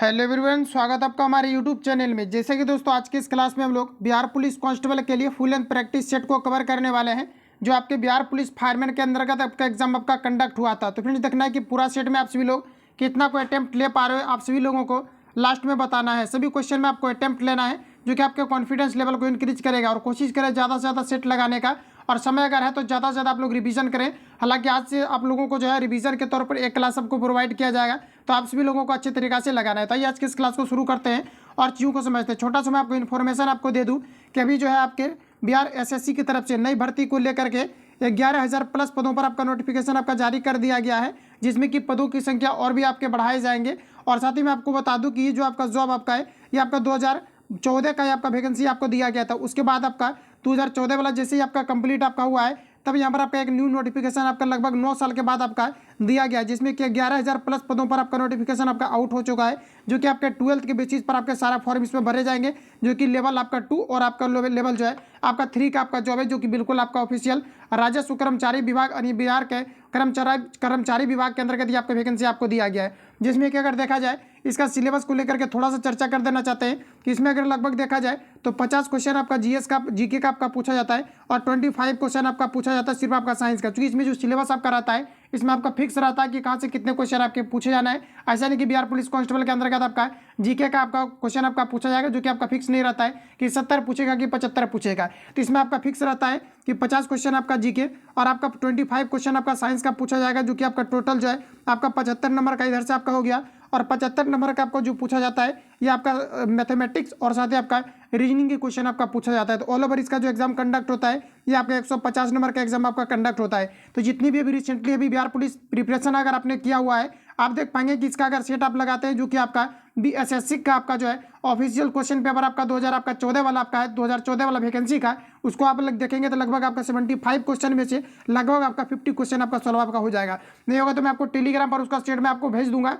Hello everyone, स्वागत है आपका हमारे यूट्यूब चैनल में। जैसे कि दोस्तों आज की इस क्लास में हम लोग बिहार पुलिस कांस्टेबल के लिए फुल एंड प्रैक्टिस सेट को कवर करने वाले हैं, जो आपके बिहार पुलिस फायरमैन के अंतर्गत आपका एग्जाम आपका कंडक्ट हुआ था। तो फ्रेंड्स देखना है कि पूरा सेट में आप सभी लोग कितना को अटैम्प्ट ले पा रहे हो। आप सभी लोगों को लास्ट में बताना है। सभी क्वेश्चन में आपको अटैम्प्ट लेना है, जो कि आपके कॉन्फिडेंस लेवल को इंक्रीज करेगा। और कोशिश करें ज़्यादा से ज़्यादा सेट लगाने का, और समय अगर है तो ज़्यादा से ज़्यादा आप लोग रिवीजन करें। हालांकि आज से आप लोगों को जो है रिवीजन के तौर पर एक क्लास आपको प्रोवाइड किया जाएगा, तो आप सभी लोगों को अच्छे तरीके से लगाना है। तो आइए आज की इस क्लास को शुरू करते हैं और चीज़ों को समझते हैं। छोटा सा मैं आपको इन्फॉर्मेशन आपको दे दूँ कि अभी जो है आपके बिहार एसएससी की तरफ से नई भर्ती को लेकर के 11,000 प्लस पदों पर आपका नोटिफिकेशन आपका जारी कर दिया गया है, जिसमें कि पदों की संख्या और भी आपके बढ़ाए जाएंगे। और साथ ही मैं आपको बता दूं कि ये जो आपका जॉब आपका है, ये आपका 2014 का आपका वैकेंसी आपको दिया गया था। उसके बाद आपका 2014 वाला जैसे ही आपका कंप्लीट आपका हुआ है, तब यहाँ पर आपका एक न्यू नोटिफिकेशन आपका लगभग 9 साल के बाद आपका दिया गया है, जिसमें कि 11,000 प्लस पदों पर आपका नोटिफिकेशन आपका आउट हो चुका है, जो कि आपके 12th के बेसिस पर आपके सारा फॉर्म इसमें भरे जाएंगे, जो कि लेवल आपका 2 और आपका लेवल जो है आपका 3 का आपका जॉब है, जो कि बिल्कुल आपका ऑफिशियल राजस्व कर्मचारी विभाग यानी बिहार के कर्मचारी विभाग के अंतर्गत ये आपका वैकेंसी आपको दिया गया है। जिसमें कि अगर देखा जाए इसका सिलेबस को लेकर के थोड़ा सा चर्चा कर देना चाहते हैं कि इसमें अगर लगभग देखा जाए तो 50 क्वेश्चन आपका जीएस का जीके का आपका पूछा जाता है, और 25 क्वेश्चन आपका पूछा जाता है सिर्फ आपका साइंस का। क्योंकि इसमें जो सिलेबस आपका रहता है, इसमें आपका फिक्स रहता है कि कहाँ से कितने क्वेश्चन आपके पूछे जाना है। ऐसा नहीं कि बिहार पुलिस कांस्टेबल के अंतर्गत आपका जीके का आपका क्वेश्चन आपका पूछा जाएगा, जो कि आपका फिक्स नहीं रहता है कि 70 पूछेगा कि 75 पूछेगा। तो इसमें आपका फिक्स रहता है कि 50 क्वेश्चन आपका जीके और आपका 25 क्वेश्चन आपका साइंस का पूछा जाएगा, जो कि आपका टोटल जो है आपका 75 नंबर का इधर से आपका हो गया। और 75 नंबर का आपको जो पूछा जाता है, ये आपका मैथमेटिक्स और साथ ही आपका रीजनिंग के क्वेश्चन आपका पूछा जाता है। तो ऑल ओवर इसका जो एग्जाम कंडक्ट होता है, ये आपका 150 नंबर का एग्जाम आपका कंडक्ट होता है। तो जितनी भी अभी रिसेंटली अभी बिहार पुलिस प्रिपरेशन अगर आपने किया हुआ है, आप देख पाएंगे कि इसका अगर सेट आप लगाते हैं, जो कि आपका BSSC का आपका जो है ऑफिशियल क्वेश्चन पेपर आपका 2014 वाला आपका है, 2014 वाला वैकेंसी का, उसको आप लोग देखेंगे तो लगभग आपका 75 क्वेश्चन में से लगभग आपका 50 क्वेश्चन आपका सॉल्व आपका हो जाएगा। नहीं होगा तो मैं आपको टेलीग्राम पर उसका सेट मैं आपको भेज दूंगा,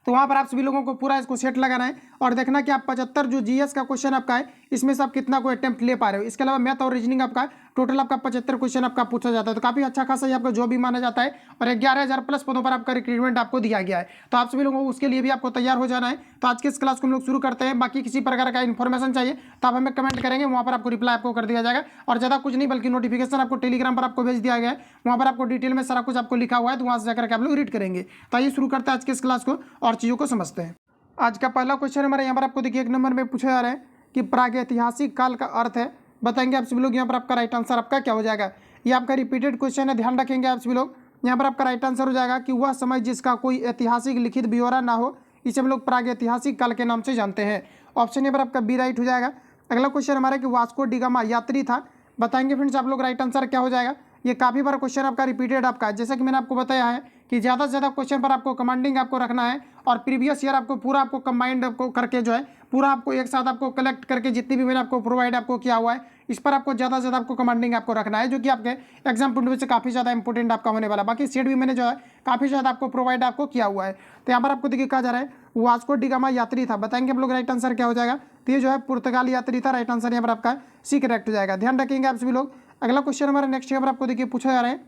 तो वहाँ पर आप सभी लोगों को पूरा इसको सेट लगाना है और देखना कि आप 75 जो जीएस का क्वेश्चन आपका है, इसमें से आप कितना को अटेम्प्ट ले पा रहे हो। इसके अलावा मैथ और रीजनिंग आपका टोटल आपका 75 क्वेश्चन आपका पूछा जाता है। तो काफ़ी अच्छा खासा ये आपका जॉब भी माना जाता है, और 11,000 प्लस पदों पर आपका रिक्रूटमेंट आपको दिया गया है। तो आप सभी लोगों को उसके लिए भी आपको तैयार हो जाना है। तो आज के इस क्लास को हम लोग शुरू करते हैं। बाकी किसी प्रकार का इन्फॉर्मेशन चाहिए तो आप हमें कमेंट करेंगे, वहाँ पर आपको रिप्लाई आपको कर दिया जाएगा। और ज़्यादा कुछ नहीं बल्कि नोटिफिकेशन आपको टेलीग्राम पर आपको भेज दिया गया है, वहाँ पर आपको डिटेल में सारा कुछ आपको लिखा हुआ है, तो वहाँ से जाकर आप लोग रीड करेंगे। तो आइए शुरू करते हैं आज के इस क्लास को और चीज़ों को समझते हैं। आज का पहला क्वेश्चन हमारे यहाँ पर आपको देखिए 1 नंबर में पूछा जा रहा है कि प्रागैतिहासिक काल का अर्थ है। बताएंगे आप सभी लोग। यहाँ पर आपका राइट आंसर आपका क्या हो जाएगा। ये आपका रिपीटेड क्वेश्चन है, ध्यान रखेंगे आप सभी लोग। यहाँ पर आपका राइट आंसर हो जाएगा कि वह समय जिसका कोई ऐतिहासिक लिखित ब्यौरा ना हो, इसे हम लोग प्रागैतिहासिक काल के नाम से जानते हैं। ऑप्शन यहाँ पर आपका बी राइट हो जाएगा। अगला क्वेश्चन हमारा कि वास्को डी गामा यात्री था। बताएंगे फ्रेंड्स आप लोग राइट आंसर क्या हो जाएगा। ये काफ़ी बार क्वेश्चन आपका रिपीटेड आपका है, जैसे कि मैंने आपको बताया है कि ज़्यादा से ज़्यादा क्वेश्चन पर आपको कमांडिंग आपको रखना है, और प्रीवियस ईयर आपको पूरा आपको कंबाइंड आपको करके जो है पूरा आपको एक साथ आपको कलेक्ट करके जितनी भी मैंने आपको प्रोवाइड आपको किया हुआ है, इस पर आपको ज़्यादा से ज़्यादा आपको कमांडिंग आपको रखना है, जो कि आपके एग्जाम पॉइंट ऑफ व्यू से काफ़ी ज़्यादा इंपॉर्टेंट आपका होने वाला। बाकी सेट भी मैंने जो है काफ़ी ज़्यादा आपको प्रोवाइड आपको किया हुआ है। तो यहाँ पर आपको देखिए कहा जा रहा है वास्को डी गामा यात्री था। बताएंगे आप लोग राइट आंसर क्या हो जाएगा। तो ये जो है पुर्तगाल यात्री था। राइट आंसर यहाँ पर आपका सी करेक्ट हो जाएगा। ध्यान रखेंगे आप सभी लोग। अगला क्वेश्चन हमारा नेक्स्ट यहाँ पर आपको देखिए पूछा जा रहा है,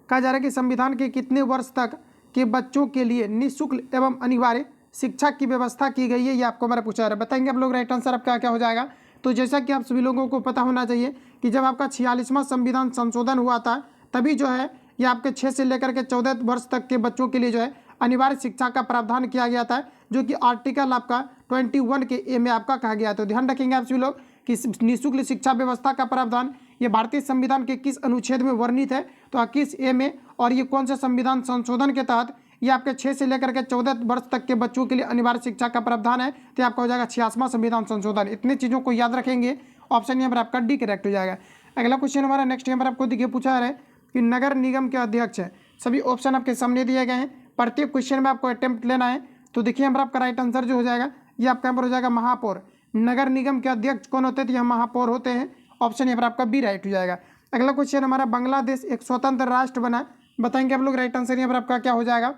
कहा जा रहा है कि संविधान के कितने वर्ष तक के बच्चों के लिए निःशुल्क एवं अनिवार्य शिक्षा की व्यवस्था की गई है, ये आपको हमारा पूछा जा रहा है। बताएंगे आप लोग राइट आंसर आपका क्या हो जाएगा। तो जैसा कि आप सभी लोगों को पता होना चाहिए कि जब आपका 46वां संविधान संशोधन हुआ था, तभी जो है ये आपके 6 से लेकर के 14 वर्ष तक के बच्चों के लिए जो है अनिवार्य शिक्षा का प्रावधान किया गया था, जो कि आर्टिकल आपका 21 के ए में आपका कहा गया। तो ध्यान रखेंगे आप सभी लोग कि निःशुल्क शिक्षा व्यवस्था का प्रावधान ये भारतीय संविधान के किस अनुच्छेद में वर्णित है, तो किस ए में, और ये कौन सा संविधान संशोधन के तहत ये आपके 6 से लेकर के 14 वर्ष तक के बच्चों के लिए अनिवार्य शिक्षा का प्रावधान है। तो आपका हो जाएगा 86वां संविधान संशोधन। इतनी चीज़ों को याद रखेंगे। ऑप्शन यहाँ पर आपका डी करेक्ट हो जाएगा। अगला क्वेश्चन हमारा नेक्स्ट यहाँ पर आपको देखिए पूछा जा रहा है कि नगर निगम के अध्यक्ष है। सभी ऑप्शन आपके सामने दिए गए हैं, प्रत्येक क्वेश्चन में आपको अटेम्प्ट लेना है। तो देखिए यहाँ पर आपका राइट आंसर जो हो जाएगा ये आपका यहाँ पर हो जाएगा महापौर। नगर निगम के अध्यक्ष कौन होते हैं, तो यह महापौर होते हैं। ऑप्शन यहाँ पर आपका बी राइट हो जाएगा। अगला क्वेश्चन हमारा बांग्लादेश एक स्वतंत्र राष्ट्र बना। बताएंगे आप लोग राइट आंसर यहाँ पर आपका क्या हो जाएगा।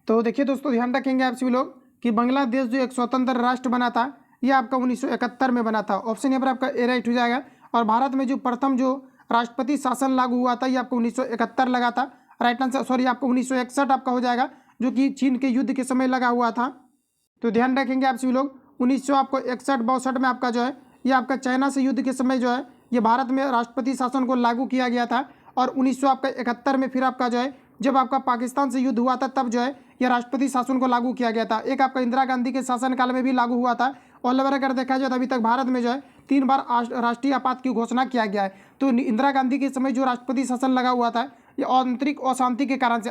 तो देखिए दोस्तों ध्यान रखेंगे आप सभी लोग कि बांग्लादेश जो एक स्वतंत्र राष्ट्र बना था, यह आपका 1971 में बना था। ऑप्शन यहाँ पर आपका ए राइट हो जाएगा। और भारत में जो प्रथम जो राष्ट्रपति शासन लागू हुआ था, ये आपको 1971 लगा था। राइट आंसर आपको 1961 आपका हो जाएगा, जो कि चीन के युद्ध के समय लगा हुआ था। तो ध्यान रखेंगे आप सभी लोग 1961-62 में आपका जो है ये आपका चाइना से युद्ध के समय जो है ये भारत में राष्ट्रपति शासन को लागू किया गया था। और 1971 में फिर आपका जो है जब आपका पाकिस्तान से युद्ध हुआ था तब जो है यह राष्ट्रपति शासन को लागू किया गया था। एक आपका इंदिरा गांधी के शासनकाल में भी लागू हुआ था। और अगर देखा जाए तो अभी तक भारत में जो है 3 बार राष्ट्रीय आपात की घोषणा किया गया है। तो इंदिरा गांधी के समय जो राष्ट्रपति शासन लगा हुआ था ये आंतरिक अशांति के कारण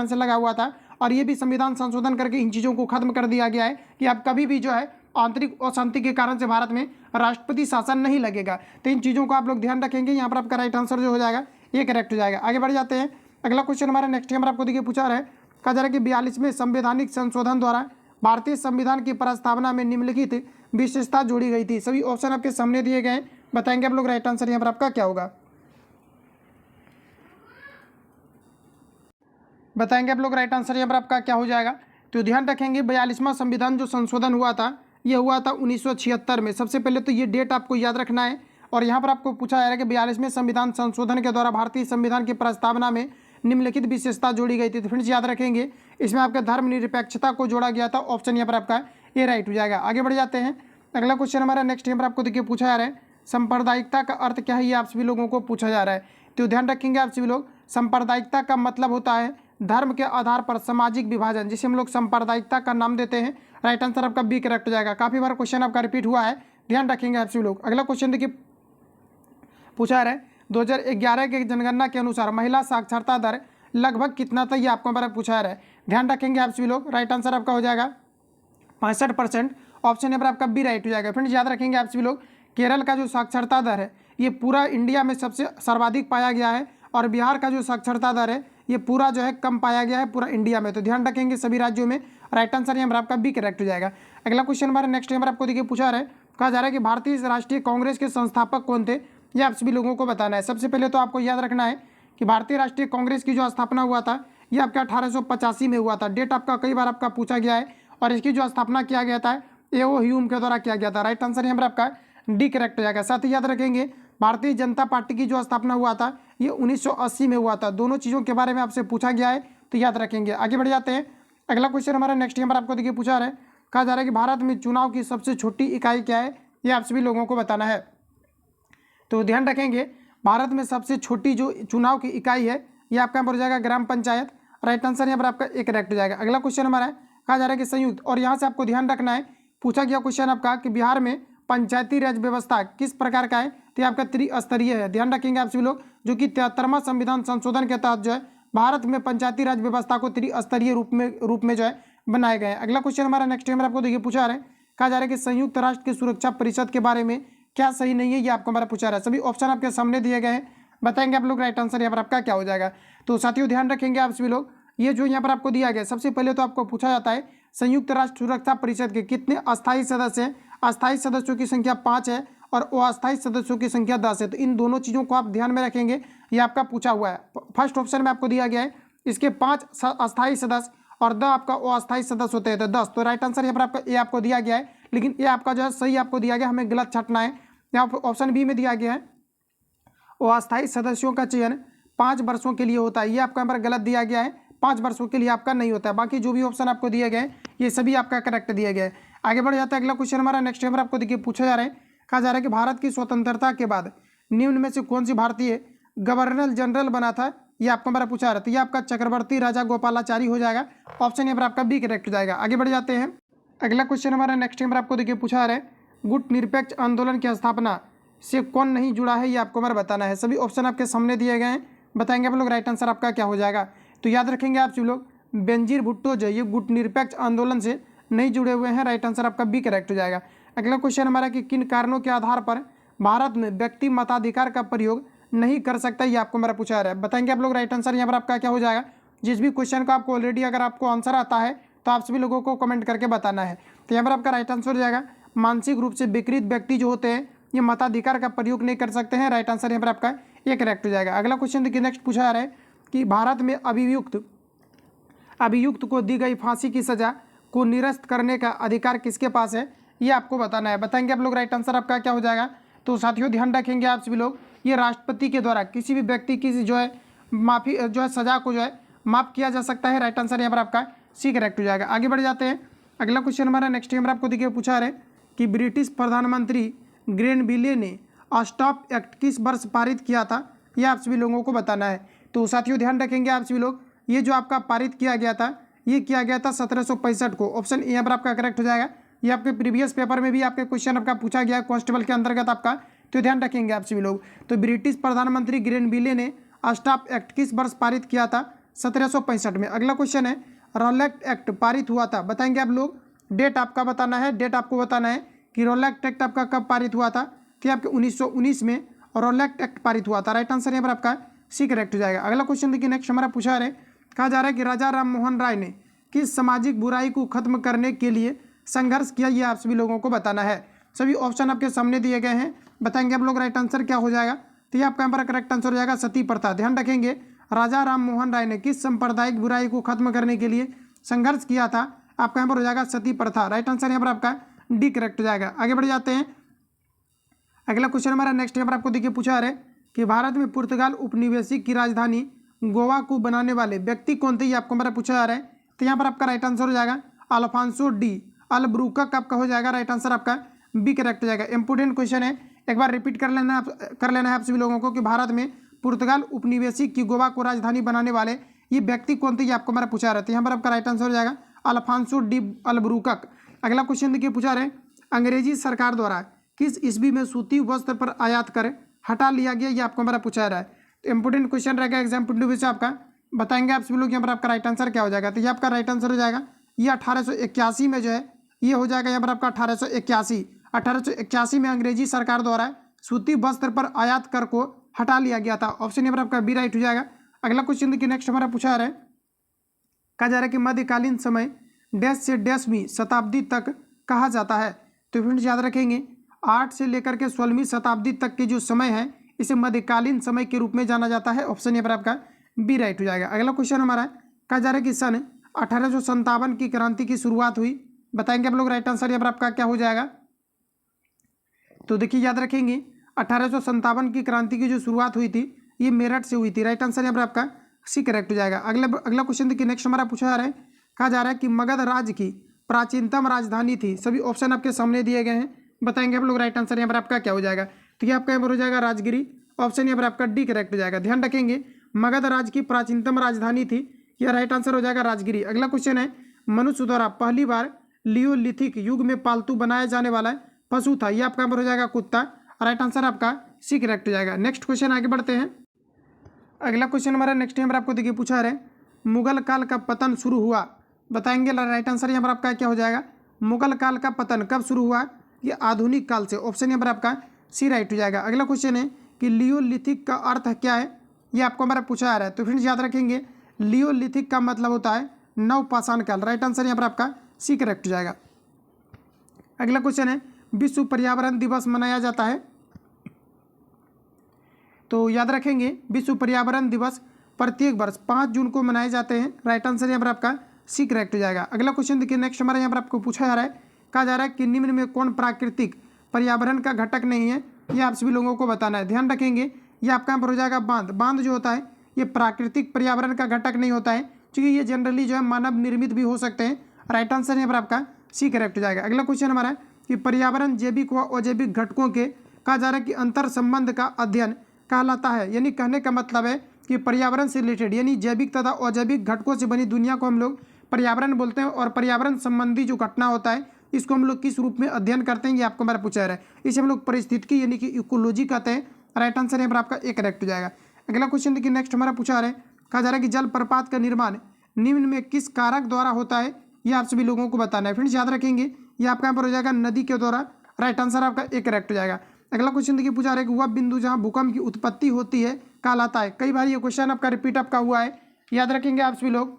से लगा हुआ था। और ये भी संविधान संशोधन करके इन चीज़ों को खत्म कर दिया गया है कि अब कभी भी जो है आंतरिक अशांति के कारण से भारत में राष्ट्रपति शासन नहीं लगेगा। तो इन चीज़ों को आप लोग ध्यान रखेंगे। यहाँ पर आपका राइट आंसर जो हो जाएगा ये करेक्ट हो जाएगा। आगे बढ़ जाते हैं। अगला क्वेश्चन हमारा नेक्स्ट नंबर आपको देखिए पूछा रहा है, कहा जा रहा है कि 42वें संवैधानिक संशोधन द्वारा भारतीय संविधान की प्रस्तावना में निम्नलिखित विशेषता जोड़ी गई थी। सभी ऑप्शन आपके सामने दिए गए हैं, बताएंगे आप लोग राइट आंसर यहाँ पर आपका क्या होगा। बताएंगे आप लोग राइट आंसर यहाँ पर आपका क्या हो जाएगा। तो ध्यान रखेंगे 42वां संविधान जो संशोधन हुआ था ये हुआ था 1976 में। सबसे पहले तो ये डेट आपको याद रखना है। और यहाँ पर आपको पूछा जा रहा है कि 42वें संविधान संशोधन के द्वारा भारतीय संविधान की प्रस्तावना में निम्नलिखित विशेषता जोड़ी गई थी। तो फ्रेंड्स याद रखेंगे इसमें आपका धर्मनिरपेक्षता को जोड़ा गया था। ऑप्शन यहाँ पर आपका ये राइट हो जाएगा। आगे बढ़ जाते हैं। अगला क्वेश्चन हमारा नेक्स्ट यहाँ पर आपको देखिए पूछा जा रहा है, सांप्रदायिकता का अर्थ क्या है, ये आप सभी लोगों को पूछा जा रहा है। तो ध्यान रखेंगे आप सभी लोग, सांप्रदायिकता का मतलब होता है धर्म के आधार पर सामाजिक विभाजन, जिसे हम लोग सांप्रदायिकता का नाम देते हैं। राइट आंसर आपका बी करेक्ट हो जाएगा। काफी बार क्वेश्चन आपका रिपीट हुआ है, ध्यान रखेंगे आप सभी लोग। अगला क्वेश्चन देखिए पूछा है 2011 के जनगणना के अनुसार महिला साक्षरता दर लगभग कितना था, ये आपको हमारा पूछा है। ध्यान रखेंगे आप सभी लोग, राइट आंसर आपका हो जाएगा 65%। ऑप्शन यहाँ पर आपका बी राइट हो जाएगा। फ्रेंड्स याद रखेंगे आप सभी लोग, केरल का जो साक्षरता दर है ये पूरा इंडिया में सबसे सर्वाधिक पाया गया है। और बिहार का जो साक्षरता दर है ये पूरा जो है कम पाया गया है पूरा इंडिया में। तो ध्यान रखेंगे सभी राज्यों में। राइट आंसर यहाँ पर आपका बी करेक्ट हो जाएगा। अगला क्वेश्चन हमारा नेक्स्ट यहाँ पर आपको देखिए पूछा रहा है, कहा जा रहा है कि भारतीय राष्ट्रीय कांग्रेस के संस्थापक कौन थे, ये आप सभी लोगों को बताना है। सबसे पहले तो आपको याद रखना है कि भारतीय राष्ट्रीय कांग्रेस की जो स्थापना हुआ था ये आपका 1885 में हुआ था। डेट आपका कई बार आपका पूछा गया है। और इसकी जो स्थापना किया गया था एओ ह्यूम के द्वारा किया गया था। राइट आंसर यहाँ पर आपका डी करेक्ट हो जाएगा। साथ ही याद रखेंगे भारतीय जनता पार्टी की जो स्थापना हुआ था ये 1980 में हुआ था। दोनों चीज़ों के बारे में आपसे पूछा गया है, तो याद रखेंगे। आगे बढ़ जाते हैं। अगला क्वेश्चन हमारा नेक्स्ट यहाँ पर आपको देखिए पूछा रहा है, कहा जा रहा है कि भारत में चुनाव की सबसे छोटी इकाई क्या है, ये आप सभी लोगों को बताना है। तो ध्यान रखेंगे भारत में सबसे छोटी जो चुनाव की इकाई है ये आपका यहाँ पर हो जाएगा ग्राम पंचायत। राइट आंसर यहाँ पर आपका एक करेक्ट हो जाएगा। अगला क्वेश्चन हमारा है, कहा जा रहा है कि संयुक्त, और यहाँ से आपको ध्यान रखना है, पूछा गया क्वेश्चन आपका कि बिहार में पंचायती राज व्यवस्था किस प्रकार का है, तो ये आपका त्रिस्तरीय है। ध्यान रखेंगे आप सभी लोग, जो कि 73वां संविधान संशोधन के तहत जो है भारत में पंचायती राज व्यवस्था को त्रिस्तरीय रूप में जो है बनाए गए हैं। अगला क्वेश्चन हमारा नेक्स्ट टाइम आपको देखिए पूछा रहा है, कहा जा रहा है कि संयुक्त राष्ट्र की सुरक्षा परिषद के बारे में क्या सही नहीं है, ये आपको हमारा पूछा रहा है। सभी ऑप्शन आपके सामने दिए गए हैं, बताएंगे आप लोग राइट आंसर यहाँ पर आपका क्या हो जाएगा। तो साथियों ध्यान रखेंगे आप सभी लोग, ये जो यहाँ पर आपको दिया गया सबसे पहले तो आपको पूछा जाता है संयुक्त राष्ट्र सुरक्षा परिषद के कितने अस्थायी सदस्य हैं। अस्थायी सदस्यों की संख्या 5 है और अस्थायी सदस्यों की संख्या 10 है। तो इन दोनों चीज़ों को आप ध्यान में रखेंगे, ये आपका पूछा हुआ है। फर्स्ट ऑप्शन में आपको दिया गया है इसके 5 अस्थायी सदस्य और 10 आपका अस्थायी सदस्य होते हैं, तो 10। तो राइट आंसर यहाँ पर आपका ए आपको दिया गया है, लेकिन ये आपका जो है सही आपको दिया गया, हमें गलत छांटना है। यहाँ पर ऑप्शन बी में दिया गया है अस्थायी सदस्यों का चयन 5 वर्षों के लिए होता है, ये आपका यहाँ पर गलत दिया गया है। 5 वर्षों के लिए आपका नहीं होता है। बाकी जो भी ऑप्शन आपको दिए गए ये सभी आपका करेक्ट दिया गया है। आगे बढ़ जाता है। अगला क्वेश्चन हमारा नेक्स्ट नंबर आपको देखिए पूछा जा रहा है, कहा जा रहा है कि भारत की स्वतंत्रता के बाद निम्न में से कौन सी भारतीय गवर्नर जनरल बना था, ये आपको हमारा पूछा जा रहा है। तो ये आपका चक्रवर्ती राजा गोपालाचारी हो जाएगा। ऑप्शन यहाँ पर आपका बी करेक्ट हो जाएगा। आगे बढ़ जाते हैं। अगला क्वेश्चन हमारा नेक्स्ट नंबर आपको देखिए पूछा जा रहा है, गुट निरपेक्ष आंदोलन की स्थापना से कौन नहीं जुड़ा है, ये आपको हमारा बताना है। सभी ऑप्शन आपके सामने दिए गए हैं, बताएंगे आप लोग राइट आंसर आपका क्या हो जाएगा। तो याद रखेंगे आप सभी लोग, बेनजीर भुट्टो जो ये गुट निरपेक्ष आंदोलन से नहीं जुड़े हुए हैं। राइट आंसर आपका बी करेक्ट हो जाएगा। अगला क्वेश्चन हमारा कि किन कारणों के आधार पर भारत में व्यक्ति मताधिकार का प्रयोग नहीं कर सकता, ये आपको मेरा पूछा जा रहा है। बताएंगे आप लोग राइट आंसर यहाँ पर आपका क्या हो जाएगा। जिस भी क्वेश्चन का आपको ऑलरेडी अगर आपको आंसर आता है तो आप सभी लोगों को कमेंट करके बताना है। तो यहाँ पर आपका राइट आंसर हो जाएगा मानसिक रूप से विकृत व्यक्ति जो होते हैं ये मताधिकार का प्रयोग नहीं कर सकते हैं। राइट आंसर यहाँ पर आपका ये करेक्ट हो जाएगा। अगला क्वेश्चन देखिए नेक्स्ट पूछा जा रहा है कि भारत में अभियुक्त को दी गई फांसी की सजा को निरस्त करने का अधिकार किसके पास है, ये आपको बताना है। बताएंगे आप लोग राइट आंसर आपका क्या हो जाएगा। तो साथियों ध्यान रखेंगे आप सभी लोग, ये राष्ट्रपति के द्वारा किसी भी व्यक्ति की जो है माफी जो है सजा को जो है माप किया जा सकता है। राइट आंसर यहाँ पर आपका सी करेक्ट हो जाएगा। आगे बढ़ जाते हैं। अगला क्वेश्चन हमारा नेक्स्ट नंबर आपको देखिए पूछा रहे कि ब्रिटिश प्रधानमंत्री ग्रेनविले ने स्टॉप एक्ट किस वर्ष पारित किया था, यह आप सभी लोगों को बताना है। तो साथियों ध्यान रखेंगे आप सभी लोग, ये जो आपका पारित किया गया था ये किया गया था 1765 को। ऑप्शन ए यहाँ पर आपका करेक्ट हो जाएगा। ये आपके प्रीवियस पेपर में भी आपके क्वेश्चन आपका पूछा गया कांस्टेबल के अंतर्गत आपका, तो ध्यान रखेंगे आप सभी लोग। तो ब्रिटिश प्रधानमंत्री ग्रेनविले ने स्टॉप एक्ट किस वर्ष पारित किया था, 1765 में। अगला क्वेश्चन है रॉलेट एक्ट पारित हुआ था, बताएंगे आप लोग। डेट आपका बताना है, डेट आपको बताना है कि रॉलेट एक्ट आपका कब पारित हुआ था। तो आपके 1919 में रॉलेट एक्ट पारित हुआ था। राइट आंसर यहाँ पर आपका सी करेक्ट हो जाएगा। अगला क्वेश्चन देखिए नेक्स्ट हमारा पूछा है, कहा जा रहा है कि राजा राम मोहन राय ने किस सामाजिक बुराई को खत्म करने के लिए संघर्ष किया, ये आप सभी लोगों को बताना है। सभी ऑप्शन आपके सामने दिए गए हैं, बताएंगे आप लोग राइट आंसर क्या हो जाएगा। तो ये आपका यहाँ पर करेक्ट आंसर हो जाएगा सती प्रथा। ध्यान रखेंगे राजा राम मोहन राय ने किस सांप्रदायिक बुराई को खत्म करने के लिए संघर्ष किया था, आपका यहाँ पर हो जाएगा सती प्रथा। राइट आंसर यहाँ पर आपका डी करेक्ट हो जाएगा। आगे बढ़ जाते हैं। अगला क्वेश्चन हमारा नेक्स्ट यहाँ पर आपको देखिए पूछा है कि भारत में पुर्तगाल उपनिवेशिक की राजधानी गोवा को बनाने वाले व्यक्ति कौन थे, ये आपको हमारा पूछा जा रहा है। तो यहाँ पर आपका राइट आंसर हो जाएगा अल्फांसो डी अल्ब्रुकक आपका हो जाएगा। राइट आंसर आपका बी करेक्ट हो जाएगा। इंपोर्टेंट क्वेश्चन है, एक बार रिपीट कर लेना है आप सभी लोगों को कि भारत में पुर्तगाल उपनिवेशिक की गोवा को राजधानी बनाने वाले ये व्यक्ति कौन थे, ये आपको हमारा पूछा रहता है। यहाँ पर आपका राइट आंसर हो जाएगा अल्फांसो डी अल्ब्रुकक। अगला क्वेश्चन देखिए पूछा रहे अंग्रेजी सरकार द्वारा किस ईस्वी में सूती वस्त्र पर आयात कर हटा लिया गया, ये आपको हमारा पूछा रहा है। तो इंपोर्टेंट क्वेश्चन रहेगा एग्जाम पॉइंट ऑफ व्यू से आपका, बताएंगे आप सभी लोग यहाँ पर आपका राइट आंसर क्या हो जाएगा। तो ये आपका राइट आंसर हो जाएगा ये 1881 में जो है ये हो जाएगा यहाँ पर आपका 1881 में अंग्रेजी सरकार द्वारा सूती वस्त्र पर आयात कर को हटा लिया गया था। ऑप्शन यहाँ पर आपका बी राइट हो जाएगा। अगला क्वेश्चन देखिए नेक्स्ट हमारा पूछा जा रहा है, कहा जा रहा है कि मध्यकालीन समय डैश से डैशवीं शताब्दी तक कहा जाता है। तो फ्रेंड्स याद रखेंगे 8 से लेकर के 16वीं शताब्दी तक के जो समय है इसे मध्यकालीन समय के रूप में जाना जाता है। ऑप्शन यहाँ पर आपका बी राइट हो जाएगा। अगला क्वेश्चन हमारा है, कहा जा रहा है कि सन 1857 की क्रांति की शुरुआत हुई, बताएंगे आप लोग राइट आंसर यहाँ पर आपका क्या हो जाएगा। तो देखिए याद रखेंगे 1857 की क्रांति की जो शुरुआत हुई थी ये मेरठ से हुई थी। राइट आंसर यहाँ पर आपका सी करेक्ट हो जाएगा। अगला क्वेश्चन देखिए नेक्स्ट हमारा पूछा जा रहा है, कहा जा रहा है कि मगध राज्य की प्राचीनतम राजधानी थी। सभी ऑप्शन आपके सामने दिए गए हैं, बताएंगे आप लोग राइट आंसर यहाँ पर आपका क्या हो जाएगा। तो ये आपका यहाँ पर हो जाएगा राजगिरी। ऑप्शन यहाँ पर आपका डी करेक्ट हो जाएगा। ध्यान रखेंगे मगध राज्य की प्राचीनतम राजधानी थी, यह राइट आंसर हो जाएगा राजगिरी। अगला क्वेश्चन है मनुष्य द्वारा पहली बार लियोलिथिक युग में पालतू बनाया जाने वाला पशु था, यह आपका यहाँ पर हो जाएगा कुत्ता। राइट आंसर आपका सी करेक्ट हो जाएगा। नेक्स्ट क्वेश्चन आगे बढ़ते हैं। अगला क्वेश्चन हमारा नेक्स्ट यहाँ पर आपको देखिए पूछा है मुगल काल का पतन शुरू हुआ, बताएंगे राइट आंसर यहाँ पर आपका क्या हो जाएगा। मुगल काल का पतन कब शुरू हुआ, ये आधुनिक काल से। ऑप्शन यहाँ पर आपका सी राइट हो जाएगा। अगला क्वेश्चन है कि लियोलिथिक का अर्थ क्या है, ये आपको हमारा पूछा जा रहा है। तो फ्रेंड्स याद रखेंगे लियोलिथिक का मतलब होता है नवपाषाण काल। राइट आंसर यहाँ पर आपका सी करेक्ट हो जाएगा। अगला क्वेश्चन है विश्व पर्यावरण दिवस मनाया जाता है, तो याद रखेंगे विश्व पर्यावरण दिवस प्रत्येक वर्ष 5 जून को मनाए जाते हैं। राइट आंसर यहाँ पर आपका सी करेक्ट हो जाएगा। अगला क्वेश्चन देखिए नेक्स्ट हमारा यहाँ पर आपको पूछा जा रहा है, कहा जा रहा है कि निम्न में कौन प्राकृतिक पर्यावरण का घटक नहीं है, ये आप सभी लोगों को बताना है। ध्यान रखेंगे ये आपका यहाँ पर हो जाएगा बांध। बांध जो होता है ये प्राकृतिक पर्यावरण का घटक नहीं होता है, क्योंकि ये जनरली जो है मानव निर्मित भी हो सकते हैं। राइट आंसर यहाँ पर आपका सी करेक्ट हो जाएगा। अगला क्वेश्चन हमारा है कि पर्यावरण जैविक व अजैविक घटकों के कहा जा रहा है कि अंतर संबंध का अध्ययन कहलाता है। यानी कहने का मतलब है कि पर्यावरण से रिलेटेड यानी जैविक तथा अजैविक घटकों से बनी दुनिया को हम लोग पर्यावरण बोलते हैं, और पर्यावरण संबंधी जो घटना होता है इसको हम लोग किस रूप में अध्ययन करते हैं, ये आपको हमारा पूछा रहा है। इसे हम लोग परिस्थितिकी यानी कि इकोलॉजी कहते हैं। राइट आंसर यहाँ पर आपका ए करेक्ट हो जाएगा। अगला क्वेश्चन देखिए नेक्स्ट हमारा पूछा रहा है, कहा जा रहा है कि जलप्रपात का निर्माण निम्न में किस कारक द्वारा होता है, ये आप सभी लोगों को बताना है। फ्रेंड्स याद रखेंगे ये आपका यहाँ पर हो जाएगा नदी के द्वारा। राइट आंसर आपका ए करेक्ट हो जाएगा। अगला क्वेश्चन देखिए पूछा रहा है कि वह बिंदु जहाँ भूकंप की उत्पत्ति होती है कहलाता है। कई बार ये क्वेश्चन आपका रिपीट आपका हुआ है, याद रखेंगे आप सभी लोग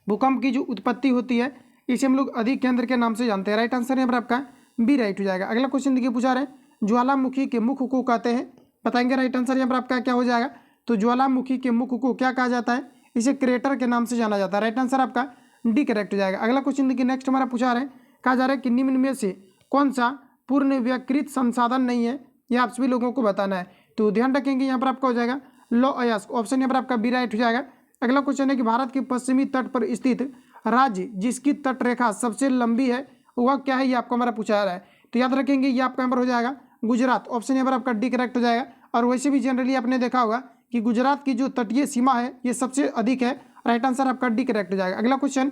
भूकंप की जो उत्पत्ति होती है इसे हम लोग अधिक केंद्र के नाम से जानते हैं। राइट आंसर यहाँ पर आपका बी राइट हो जाएगा। अगला क्वेश्चन देखिए पूछा रहे ज्वालामुखी के मुख को कहते हैं, बताएंगे राइट आंसर यहाँ पर आपका क्या हो जाएगा। तो ज्वालामुखी के मुख को क्या कहा जाता है, इसे क्रेटर के नाम से जाना जाता है। राइट आंसर आपका डी करेक्ट हो जाएगा। अगला क्वेश्चन देखिए नेक्स्ट हमारा पूछा रहे, कहा जा रहा है कि निम्न में से कौन सा पूर्ण व्याकृत संसाधन नहीं है, यह आप सभी लोगों को बताना है। तो ध्यान रखेंगे यहाँ पर आपका हो जाएगा लो अयस्क। ऑप्शन यहाँ पर आपका बी राइट हो जाएगा। अगला क्वेश्चन है कि भारत के पश्चिमी तट पर स्थित राज्य जिसकी तट रेखा सबसे लंबी है वह क्या है, ये आपको हमारा पूछा जा रहा है। तो याद रखेंगे ये आपका यहाँ पर हो जाएगा गुजरात, ऑप्शन यहाँ पर आपका डी करेक्ट हो जाएगा। और वैसे भी जनरली आपने देखा होगा कि गुजरात की जो तटीय सीमा है ये सबसे अधिक है, राइट आंसर आपका डी करेक्ट हो जाएगा। अगला क्वेश्चन,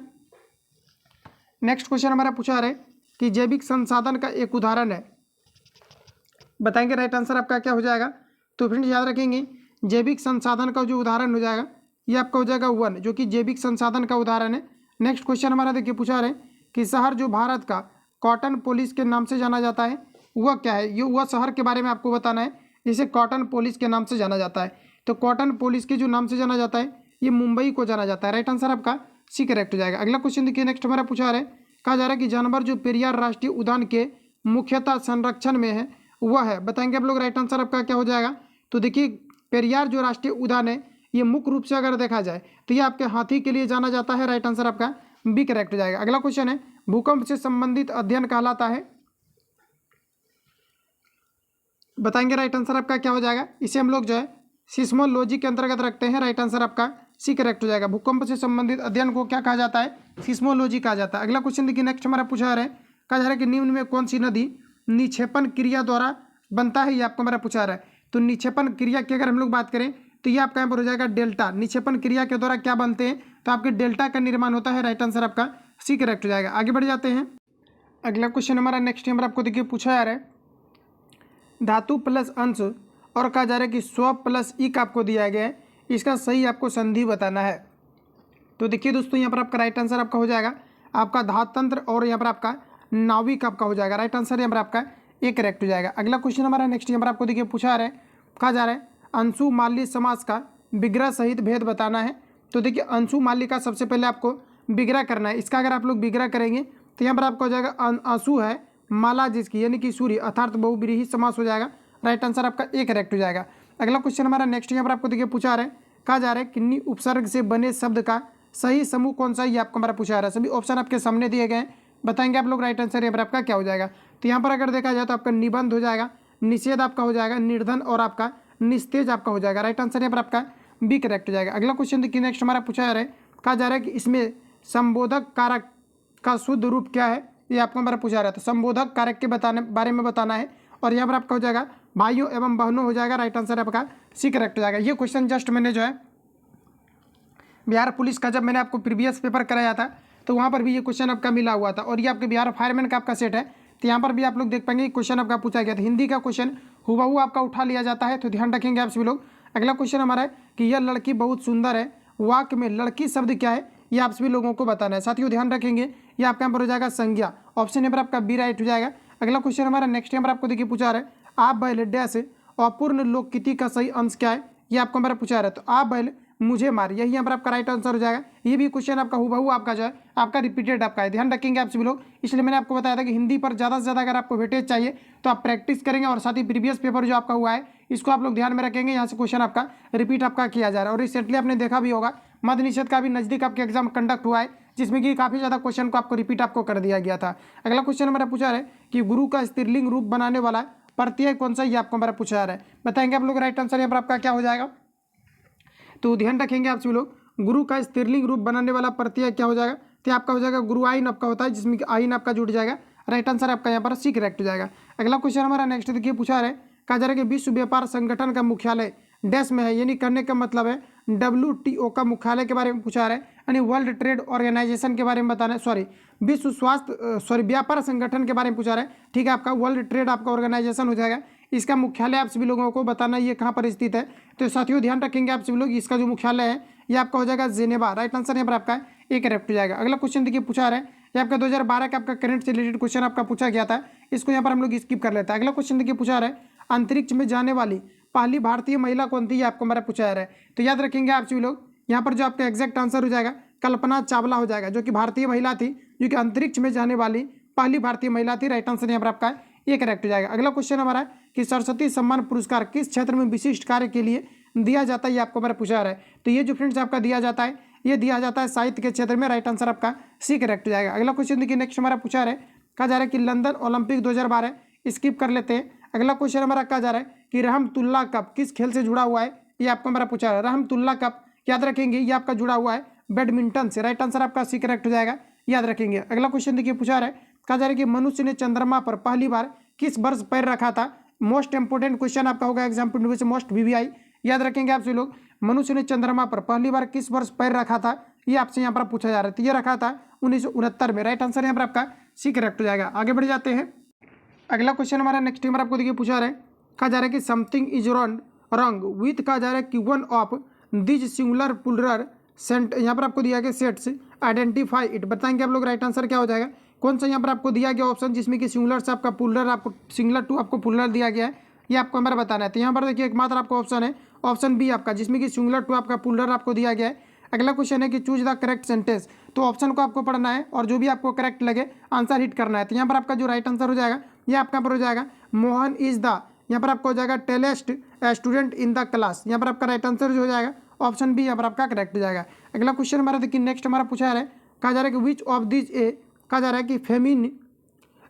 नेक्स्ट क्वेश्चन हमारा पूछा जा रहा है कि जैविक संसाधन का एक उदाहरण है, बताएंगे राइट आंसर आपका क्या हो जाएगा। तो फ्रेंड्स याद रखेंगे जैविक संसाधन का जो उदाहरण हो जाएगा ये आपका हो जाएगा वन, जो कि जैविक संसाधन का उदाहरण है। नेक्स्ट क्वेश्चन हमारा देखिए पूछा जा रहा है कि शहर जो भारत का कॉटन पोलिस के नाम से जाना जाता है वह क्या है, ये वह शहर के बारे में आपको बताना है जिसे कॉटन पोलिस के नाम से जाना जाता है। तो कॉटन पोलिस के जो नाम से जाना जाता है ये मुंबई को जाना जाता है, राइट आंसर आपका सी करेक्ट हो जाएगा। अगला क्वेश्चन देखिए नेक्स्ट हमारा पूछा जा रहा है, कहा जा रहा है कि जानवर जो पेरियार राष्ट्रीय उद्यान के मुख्यतः संरक्षण में है वह है, बताएंगे आप लोग राइट आंसर आपका क्या हो जाएगा। तो देखिए पेरियार जो राष्ट्रीय उद्यान है ये मुख्य रूप से अगर देखा जाए तो ये आपके हाथी के लिए जाना जाता है, राइट आंसर आपका बी करेक्ट हो जाएगा। अगला क्वेश्चन है भूकंप से संबंधित अध्ययन कहलाता है, बताएंगे राइट आंसर आपका क्या हो जाएगा। इसे हम लोग जो है सिस्मोलॉजी के अंतर्गत रखते हैं, राइट आंसर आपका सी करेक्ट हो जाएगा। भूकंप से संबंधित अध्ययन को क्या कहा जाता है, सिस्मोलॉजी कहा जाता है। अगला क्वेश्चन देखिए नेक्स्ट हमारा पूछा जा रहा है, कहा जा रहा है कि निम्न में कौन सी नदी निक्षेपण क्रिया द्वारा बनता है, ये आपको हमारा पूछा जा रहा है। तो निक्षेपण क्रिया की अगर हम लोग बात करें तो ये आपका यहाँ पर हो जाएगा डेल्टा, निक्षेपण क्रिया के द्वारा क्या बनते हैं, तो आपके डेल्टा का निर्माण होता है, राइट आंसर आपका सी करेक्ट हो जाएगा। आगे बढ़ जाते हैं, अगला क्वेश्चन हमारा नेक्स्ट नंबर आपको देखिए पूछा जा रहा है, धातु प्लस अंश और कहा जा रहा है कि स्व प्लस इक आपको दिया गया है, इसका सही आपको संधि बताना है। तो देखिए दोस्तों यहाँ पर आपका राइट आंसर आपका हो जाएगा आपका धातंत्र और यहाँ पर आपका नाविक आपका हो जाएगा, राइट आंसर यहाँ पर आपका एक करेक्ट हो जाएगा। अगला क्वेश्चन हमारा नेक्स्ट यहाँ पर आपको देखिए पूछा जा रहा है, कहा जा रहा है अंशु माल्य समास का विग्रह सहित भेद बताना है। तो देखिए अंशु माल्य का सबसे पहले आपको विग्रह करना है, इसका अगर आप लोग विग्रह करेंगे तो यहाँ पर आपका हो जाएगा अंशु है माला जिसकी यानी कि सूर्य अर्थात बहुव्रीहि समास हो जाएगा, राइट आंसर आपका एक करेक्ट हो जाएगा। अगला क्वेश्चन हमारा नेक्स्ट यहाँ पर आपको देखिए पूछा रहा है, कहा जा रहा है किन्हीं उपसर्ग से बने शब्द का सही समूह कौन सा, ये आपको हमारा पूछा रहा है। सभी ऑप्शन आपके सामने दिए गए हैं, बताएंगे आप लोग राइट आंसर यहाँ पर आपका क्या हो जाएगा। तो यहाँ पर अगर देखा जाए तो आपका निबंध हो जाएगा, निषेध आपका हो जाएगा, निर्धन और आपका निस्तेज आपका हो जाएगा, राइट आंसर यहाँ पर आपका बी करेक्ट हो जाएगा। अगला क्वेश्चन देखिए नेक्स्ट हमारा पूछा जा रहा है, कहा जा रहा है कि इसमें संबोधक कारक का शुद्ध रूप क्या है, ये आपको हमारा पूछा रहा है। तो संबोधक कारक के बारे में बताना है और यहाँ पर आपका हो जाएगा भाइयों एवं बहनों हो जाएगा, राइट आंसर आपका सी करेक्ट हो जाएगा। ये क्वेश्चन जस्ट मैंने जो है बिहार पुलिस का जब मैंने आपको प्रीवियस पेपर कराया था तो वहाँ पर भी ये क्वेश्चन आपका मिला हुआ था, और ये आपके बिहार फायरमैन का आपका सेट है तो यहाँ पर भी आप लोग देख पाएंगे क्वेश्चन आपका पूछा गया था। हिंदी का क्वेश्चन हुबहू आपका उठा लिया जाता है, तो ध्यान रखेंगे आप सभी लोग। अगला क्वेश्चन हमारा है कि यह लड़की बहुत सुंदर है, वाक्य में लड़की शब्द क्या है, ये आप सभी लोगों को बताना है। साथियों ध्यान रखेंगे ये आपके यहाँ पर हो जाएगा संज्ञा, ऑप्शन नंबर आपका बी राइट हो जाएगा। अगला क्वेश्चन हमारा नेक्स्ट नंबर आपको देखिए पूछा रहा है, आप बैल डैश अपूर्ण लोककृति का सही अंश क्या है, ये आपको हमारा पूछा रहा है। तो आप बैल मुझे मार, यही यहाँ पर आपका राइट आंसर हो जाएगा। ये भी क्वेश्चन आपका हुबहू आपका जो है आपका रिपीटेड आपका है, ध्यान रखेंगे आप सभी लोग। इसलिए मैंने आपको बताया था कि हिंदी पर ज़्यादा से ज़्यादा अगर आपको वेटेज चाहिए तो आप प्रैक्टिस करेंगे, और साथ ही प्रीवियस पेपर जो आपका हुआ है इसको आप लोग ध्यान में रखेंगे, यहाँ से क्वेश्चन आपका रिपीट आपका किया जा रहा है। और रिसेंटली आपने देखा भी होगा मद्य निषेध का भी नजदीक आपके एग्जाम कंडक्ट हुआ है, जिसमें कि काफ़ी ज़्यादा क्वेश्चन को आपको रिपीट आपको कर दिया गया था। अगला क्वेश्चन हमारा पूछा है कि गुरु का स्त्रीलिंग रूप बनाने वाला प्रत्यय कौन सा, ये आपको हमारा पूछा जा रहा है, बताएंगे आप लोग राइट आंसर यहाँ पर आपका क्या हो जाएगा। तो ध्यान रखेंगे आप सभी लोग, गुरु का स्त्रीलिंग रूप बनाने वाला प्रत्यय क्या हो जाएगा, तो आपका हो जाएगा गुरु आइन आपका होता है, जिसमें कि आइन आपका जुड़ जाएगा, राइट आंसर आपका यहाँ पर सी करेक्ट हो जाएगा। अगला क्वेश्चन हमारा नेक्स्ट देखिए पूछा है, कहा जा रहा है कि विश्व व्यापार संगठन का मुख्यालय डैश में है, यानी करने का मतलब है WTO का मुख्यालय के बारे में पूछा रहा है, यानी वर्ल्ड ट्रेड ऑर्गेनाइजेशन के बारे में बताना है, व्यापार संगठन के बारे में पूछा रहा है, ठीक है। आपका वर्ल्ड ट्रेड आपका ऑर्गेनाइजेशन हो जाएगा, इसका मुख्यालय आप सभी लोगों को बताना ये कहाँ पर स्थित है। तो साथियों ध्यान रखेंगे आप सभी लोग, इसका जो मुख्यालय है ये आपका हो जाएगा जेनेवा, राइट आंसर यहाँ पर आपका एक करेक्ट हो जाएगा। अगला क्वेश्चन देखिए पूछा रहा है, ये आपका 2012 का आपका करंट से रिलेटेड क्वेश्चन आपका पूछा गया था, इसको यहाँ पर हम लोग स्किप कर लेते हैं। अगला क्वेश्चन देखिए पूछा रहा है, अंतरिक्ष में जाने वाली पहली भारतीय महिला कौन थी, ये आपको हमारा पूछा जा रहा है। तो याद रखेंगे आप सभी लोग, यहाँ पर जो आपका एग्जैक्ट आंसर हो जाएगा कल्पना चावला हो जाएगा, जो कि भारतीय महिला थी, जो कि अंतरिक्ष में जाने वाली पहली भारतीय महिला थी, राइट आंसर यहाँ पर आपका ये करेक्ट हो जाएगा। अगला क्वेश्चन हमारा है कि सरस्वती सम्मान पुरस्कार किस क्षेत्र में विशिष्ट कार्य के लिए दिया जाता है, ये आपको हमारा पूछा रहा है। तो ये जो फ्रेंड्स आपका दिया जाता है, ये दिया जाता है साहित्य के क्षेत्र में, राइट आंसर आपका सी करेक्ट हो जाएगा। अगला क्वेश्चन देखिए नेक्स्ट हमारा पूछा रहा है, कहा जा रहा है कि लंदन ओलंपिक 2012 स्किप कर लेते हैं। अगला क्वेश्चन हमारा कहा जा रहा है कि रहमतुल्लाह कप किस खेल से जुड़ा हुआ है, ये आपको हमारा पूछा रहा है। रहमतुल्लाह कप याद रखेंगे ये आपका जुड़ा हुआ है बैडमिंटन से। राइट आंसर आपका सी करेक्ट हो जाएगा, याद रखेंगे। अगला क्वेश्चन देखिए पूछा रहा है, कहा जा रहा है कि मनुष्य ने चंद्रमा पर पहली बार किस वर्ष पैर रखा था। मोस्ट इंपोर्टेंट क्वेश्चन आपका होगा एग्जाम पॉइंट ऑफ व्यू से, मोस्ट वीवीआई, याद रखेंगे आप सभी लोग। मनुष्य ने चंद्रमा पर पहली बार किस वर्ष पैर रखा था, ये आपसे यहाँ पर पूछा जा रहा है। तो ये रखा था 1969 में। राइट आंसर यहाँ पर आपका सी करेक्ट हो जाएगा। आगे बढ़ जाते हैं। अगला क्वेश्चन हमारा नेक्स्ट नंबर आपको देखिए पूछा रहा है, कहा जा रहा है कि समथिंग इज रॉन्ग विथ, कहा जा रहा है कि one of these singular plural sent, यहाँ पर आपको दिया गया सेट्स आइडेंटिफाई इट, बताएंगे आप लोग। राइट आंसर क्या हो जाएगा, कौन सा यहाँ पर आपको दिया गया ऑप्शन जिसमें कि सिंगुलर से आपका पुलर, आपको सिंगुलर टू आपको पुलर दिया गया है, ये आपको हमारा बताना है। तो यहाँ पर देखिए एकमात्र आपको ऑप्शन है ऑप्शन बी आपका, जिसमें कि सिंगुलर टू आपका पुलर आपको दिया गया है। अगला क्वेश्चन है कि चूज द करेक्ट सेंटेंस, तो ऑप्शन को आपको पढ़ना है और जो भी आपको करेक्ट लगे आंसर हिट करना है। तो यहाँ पर आपका जो राइट आंसर हो जाएगा ये आपका पर हो जाएगा मोहन इज द, यहाँ पर आपको हो जाएगा टेलेस्ट स्टूडेंट इन द क्लास, यहाँ पर आपका राइट आंसर जो हो जाएगा ऑप्शन बी यहाँ पर आपका करेक्ट हो जाएगा। अगला क्वेश्चन हमारा देखिए नेक्स्ट हमारा पूछा जा रहा है, कहा जा रहा है कि विच ऑफ दिस ए, कहा जा रहा है कि फेमिन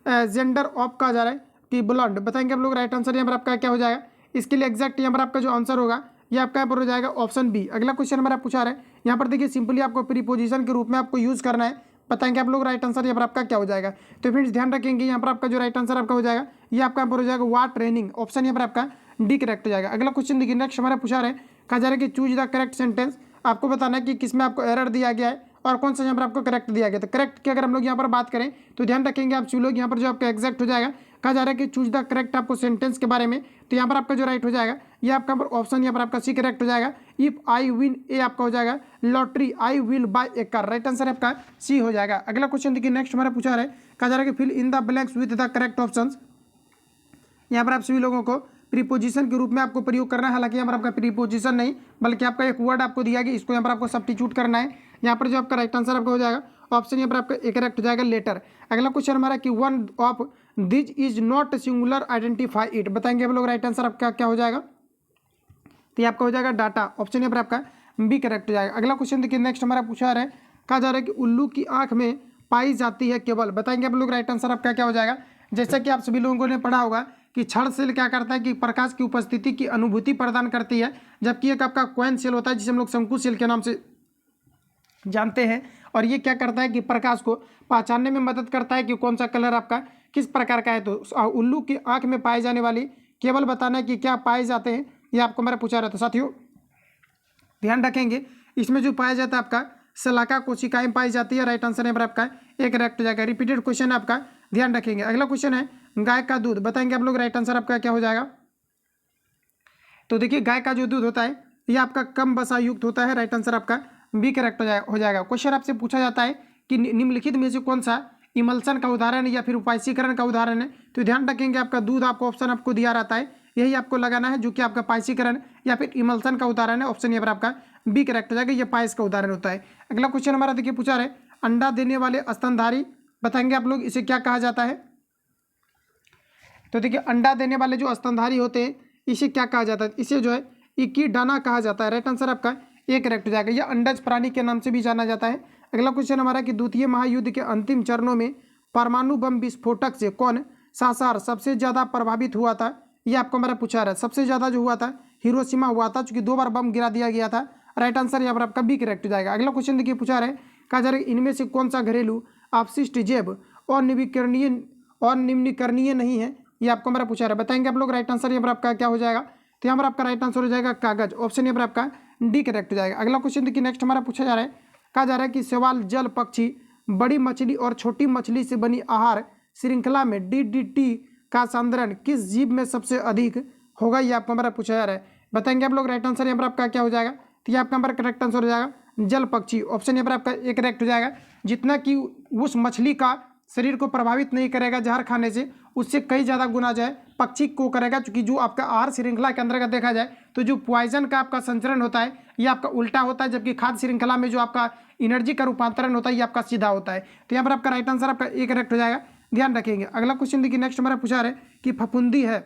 जेंडर ऑफ, कहा जा रहा है कि ब्लॉन्ड, बताएंगे आप लोग। राइट आंसर यहाँ पर आपका क्या हो जाएगा, इसके लिए एग्जैक्ट यहाँ पर आपका जो आंसर होगा ये आपका यहाँ पर हो जाएगा ऑप्शन बी। अगला क्वेश्चन हमारा पूछा रहा है, यहाँ पर देखिए सिंपली आपको प्रीपोजिशन के रूप में आपको यूज़ करना है, बताएंगे आप लोग। राइट आंसर यहाँ पर आपका क्या हो जाएगा। तो फ्रेंड्स ध्यान रखेंगे यहाँ पर आपका जो राइट आंसर आपका हो जाएगा ये आपका यहाँ पर हो जाएगा वाट ट्रेनिंग, ऑप्शन यहाँ पर आपका डी करेक्ट हो जाएगा। अगला क्वेश्चन देखिए नेक्स्ट हमारा पूछा रहा है, कहा जा रहा है कि चूज द करेक्ट सेंटेंस, आपको बताना है कि किसमें आपको एरर दिया गया है और कौन सा यहाँ पर आपको करेक्ट दिया गया। तो करेक्ट की अगर हम लोग यहाँ पर बात करें तो ध्यान रखेंगे आप सभी लोग, यहाँ पर जो आपका एग्जैक्ट हो जाएगा, कहा जा रहा है कि चूज द करेक्ट आपको सेंटेंस के बारे में, तो यहाँ पर आपका जो राइट हो जाएगा ये आपका ऑप्शन यहाँ पर आपका सी करेक्ट हो जाएगा। इफ आई विन ए आपका हो जाएगा lottery, I will buy A car, right answer आपका सी हो जाएगा। अगला क्वेश्चन देखिए नेक्स्ट हमारा पूछा रहा है, कहा जा रहा है कि fill in the blanks with the correct options, यहाँ पर आप सभी लोगों को प्रीपोजिशन के रूप में आपको प्रयोग करना है। हालांकि यहाँ पर आपका प्रीपोजिशन नहीं बल्कि आपका एक वर्ड आपको दिया गया, इसको यहाँ पर आपको सब्स्टिट्यूट करना है। यहाँ पर जो आपका राइट आंसर आपका हो जाएगा ऑप्शन यहाँ पर आपका एक करेक्ट हो जाएगा लेटर। अगला क्वेश्चन हमारा कि one of this is not singular identify it, बताएंगे हम लोग। राइट आंसर आपका क्या हो जाएगा, तो ये आपका हो जाएगा डाटा, ऑप्शन यहाँ पर आपका बी करेक्ट हो जाएगा। अगला क्वेश्चन देखिए नेक्स्ट हमारा पूछा रहा है, कहा जा रहा है कि उल्लू की आंख में पाई जाती है केवल, बताएंगे आप लोग। राइट आंसर आपका क्या हो जाएगा, जैसा कि आप सभी लोगों ने पढ़ा होगा कि क्षण सेल क्या करता है कि प्रकाश की उपस्थिति की अनुभूति प्रदान करती है, जबकि एक आपका क्वेन सेल होता है जिसे हम लोग शंकु सेल के नाम से जानते हैं, और ये क्या करता है कि प्रकाश को पहचानने में मदद करता है कि कौन सा कलर आपका किस प्रकार का है। तो उल्लू की आंख में पाई जाने वाली केवल बताना है कि क्या पाए जाते हैं, ये आपको मेरा पूछा रहा था। साथियों ध्यान रखेंगे इसमें जो पाया जाता है आपका शलाका कोशिकाएं पाई जाती है। राइट आंसर यहाँ पर आपका एक करेक्ट हो जाएगा। रिपीटेड क्वेश्चन आपका, ध्यान रखेंगे। अगला क्वेश्चन है गाय का दूध, बताएंगे आप लोग। राइट आंसर आपका क्या हो जाएगा, तो देखिए गाय का जो दूध होता है ये आपका कम वसा युक्त होता है। राइट आंसर आपका बी करेक्ट हो जाएगा। क्वेश्चन आपसे पूछा जाता है कि निम्नलिखित में से कौन सा इमल्सन का उदाहरण है या फिर उपायसीकरण का उदाहरण है। तो ध्यान रखेंगे आपका दूध आपको ऑप्शन आपको दिया रहता है, यही आपको लगाना है जो कि आपका पायसीकरण या फिर इमल्सन का उदाहरण है। ऑप्शन यहाँ पर आपका बी करेक्ट हो जाएगा, ये पायस का उदाहरण होता है। अगला क्वेश्चन हमारा देखिए पूछा रहे, अंडा देने वाले स्तनधारी, बताएंगे आप लोग इसे क्या कहा जाता है। तो देखिए अंडा देने वाले जो स्तनधारी होते हैं इसे क्या कहा जाता है, इसे जो है इक्कीडाना कहा जाता है। राइट आंसर आपका एक करेक्ट हो जाएगा। यह अंडज प्राणी के नाम से भी जाना जाता है। अगला क्वेश्चन हमारा कि द्वितीय महायुद्ध के अंतिम चरणों में परमाणु बम विस्फोटक से कौन सासार सबसे ज़्यादा प्रभावित हुआ था, ये आपको हमारा पूछा रहा है। सबसे ज़्यादा जो हुआ था हिरोशिमा हुआ था, चूंकि 2 बार बम गिरा दिया गया था। राइट आंसर यहाँ पर आपका बी करेक्ट हो जाएगा। अगला क्वेश्चन देखिए पूछा रहा है, कहा जा रहा है इनमें से कौन सा घरेलू अपशिष्ट जैव और निम्नीकरणीय नहीं है, ये आपको हमारा पूछा रहा है। बताएंगे आप लोग। राइट आंसर यहाँ पर आपका क्या हो जाएगा, तो यहाँ पर आपका राइट आंसर हो जाएगा कागज, ऑप्शन यहाँ पर आपका डी करेक्ट हो जाएगा। अगला क्वेश्चन देखिए नेक्स्ट हमारा पूछा जा रहा है, कहा जा रहा है कि सवाल जल पक्षी बड़ी मछली और छोटी मछली से बनी आहार श्रृंखला में डीडीटी का सांद्रण किस जीव में सबसे अधिक होगा, ये आपको हमारा पूछा जा रहा है। बताएंगे आप लोग। राइट आंसर यहाँ पर आपका क्या हो जाएगा, तो ये आपका हमारा करेक्ट आंसर हो जाएगा जल पक्षी, ऑप्शन यहाँ पर आपका एक करेक्ट हो जाएगा। जितना कि उस मछली का शरीर को प्रभावित नहीं करेगा जहर खाने से, उससे कई ज़्यादा गुना जो है पक्षी को करेगा, क्योंकि जो आपका आहार श्रृंखला के अंतर्गत देखा जाए तो जो पॉइजन का आपका संचरण होता है ये आपका उल्टा होता है, जबकि खाद्य श्रृंखला में जो आपका एनर्जी का रूपांतरण होता है ये आपका सीधा होता है। तो यहाँ पर आपका राइट आंसर आपका एक करेक्ट हो जाएगा, ध्यान रखेंगे। अगला क्वेश्चन देखिए नेक्स्ट हमारा पूछा रहे कि फफूंदी है,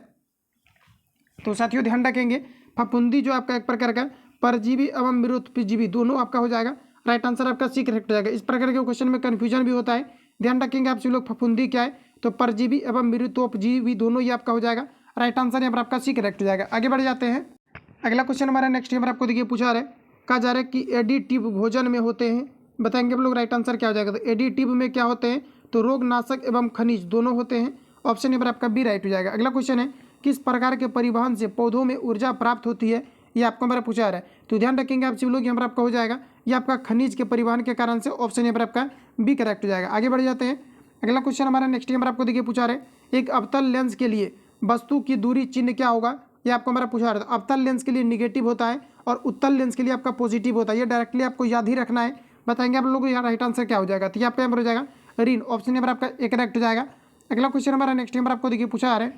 तो साथियों ध्यान रखेंगे फफूंदी जो आपका एक प्रकार का परजीवी एवं मृतजीवी दोनों आपका हो जाएगा। राइट आंसर आपका सी करेक्ट हो जाएगा। इस प्रकार के क्वेश्चन में कन्फ्यूजन भी होता है, ध्यान रखेंगे आप सभी लोग। फफूंदी क्या है, तो परजीवी एवं मृतोपजीवी दोनों ये आपका हो जाएगा। राइट आंसर यहाँ पर आपका सी करेक्ट हो जाएगा। आगे बढ़ जाते हैं। अगला क्वेश्चन हमारा नेक्स्ट यहाँ पर आपको देखिए पूछा रहे, कहा जा रहा है कि एडिटिव भोजन में होते हैं। बताएंगे आप लोग राइट आंसर क्या हो जाएगा। तो एडिटिव में क्या होते हैं, तो रोगनाशक एवं खनिज दोनों होते हैं। ऑप्शन नंबर आपका बी राइट हो जाएगा। अगला क्वेश्चन है, किस प्रकार के परिवहन से पौधों में ऊर्जा प्राप्त होती है, ये आपको हमारा पूछा रहा है। तो ध्यान रखेंगे आप सभी लोग, यहाँ पर आपका हो जाएगा ये आपका खनिज के परिवहन के कारण से। ऑप्शन नंबर आपका बी करेक्ट हो जाएगा। आगे बढ़ जाते हैं। अगला क्वेश्चन हमारा नेक्स्ट नंबर आपको देखिए पूछा रहे, एक अवतल लेंस के लिए वस्तु की दूरी चिन्ह क्या होगा, ये आपको हमारा पूछा रहा है। अवतल लेंस के लिए निगेटिव होता है और उत्तल लेंस के लिए आपका पॉजिटिव होता है। ये डायरेक्टली आपको याद ही रखना है। बताएंगे आप लोगों को यहाँ राइट आंसर क्या हो जाएगा। तो यहाँ पे हो जाएगा ऋण। ऑप्शन नंबर आपका एक करेक्ट हो जाएगा। अगला क्वेश्चन हमारा नेक्स्ट नंबर आपको देखिए पूछा रहा है,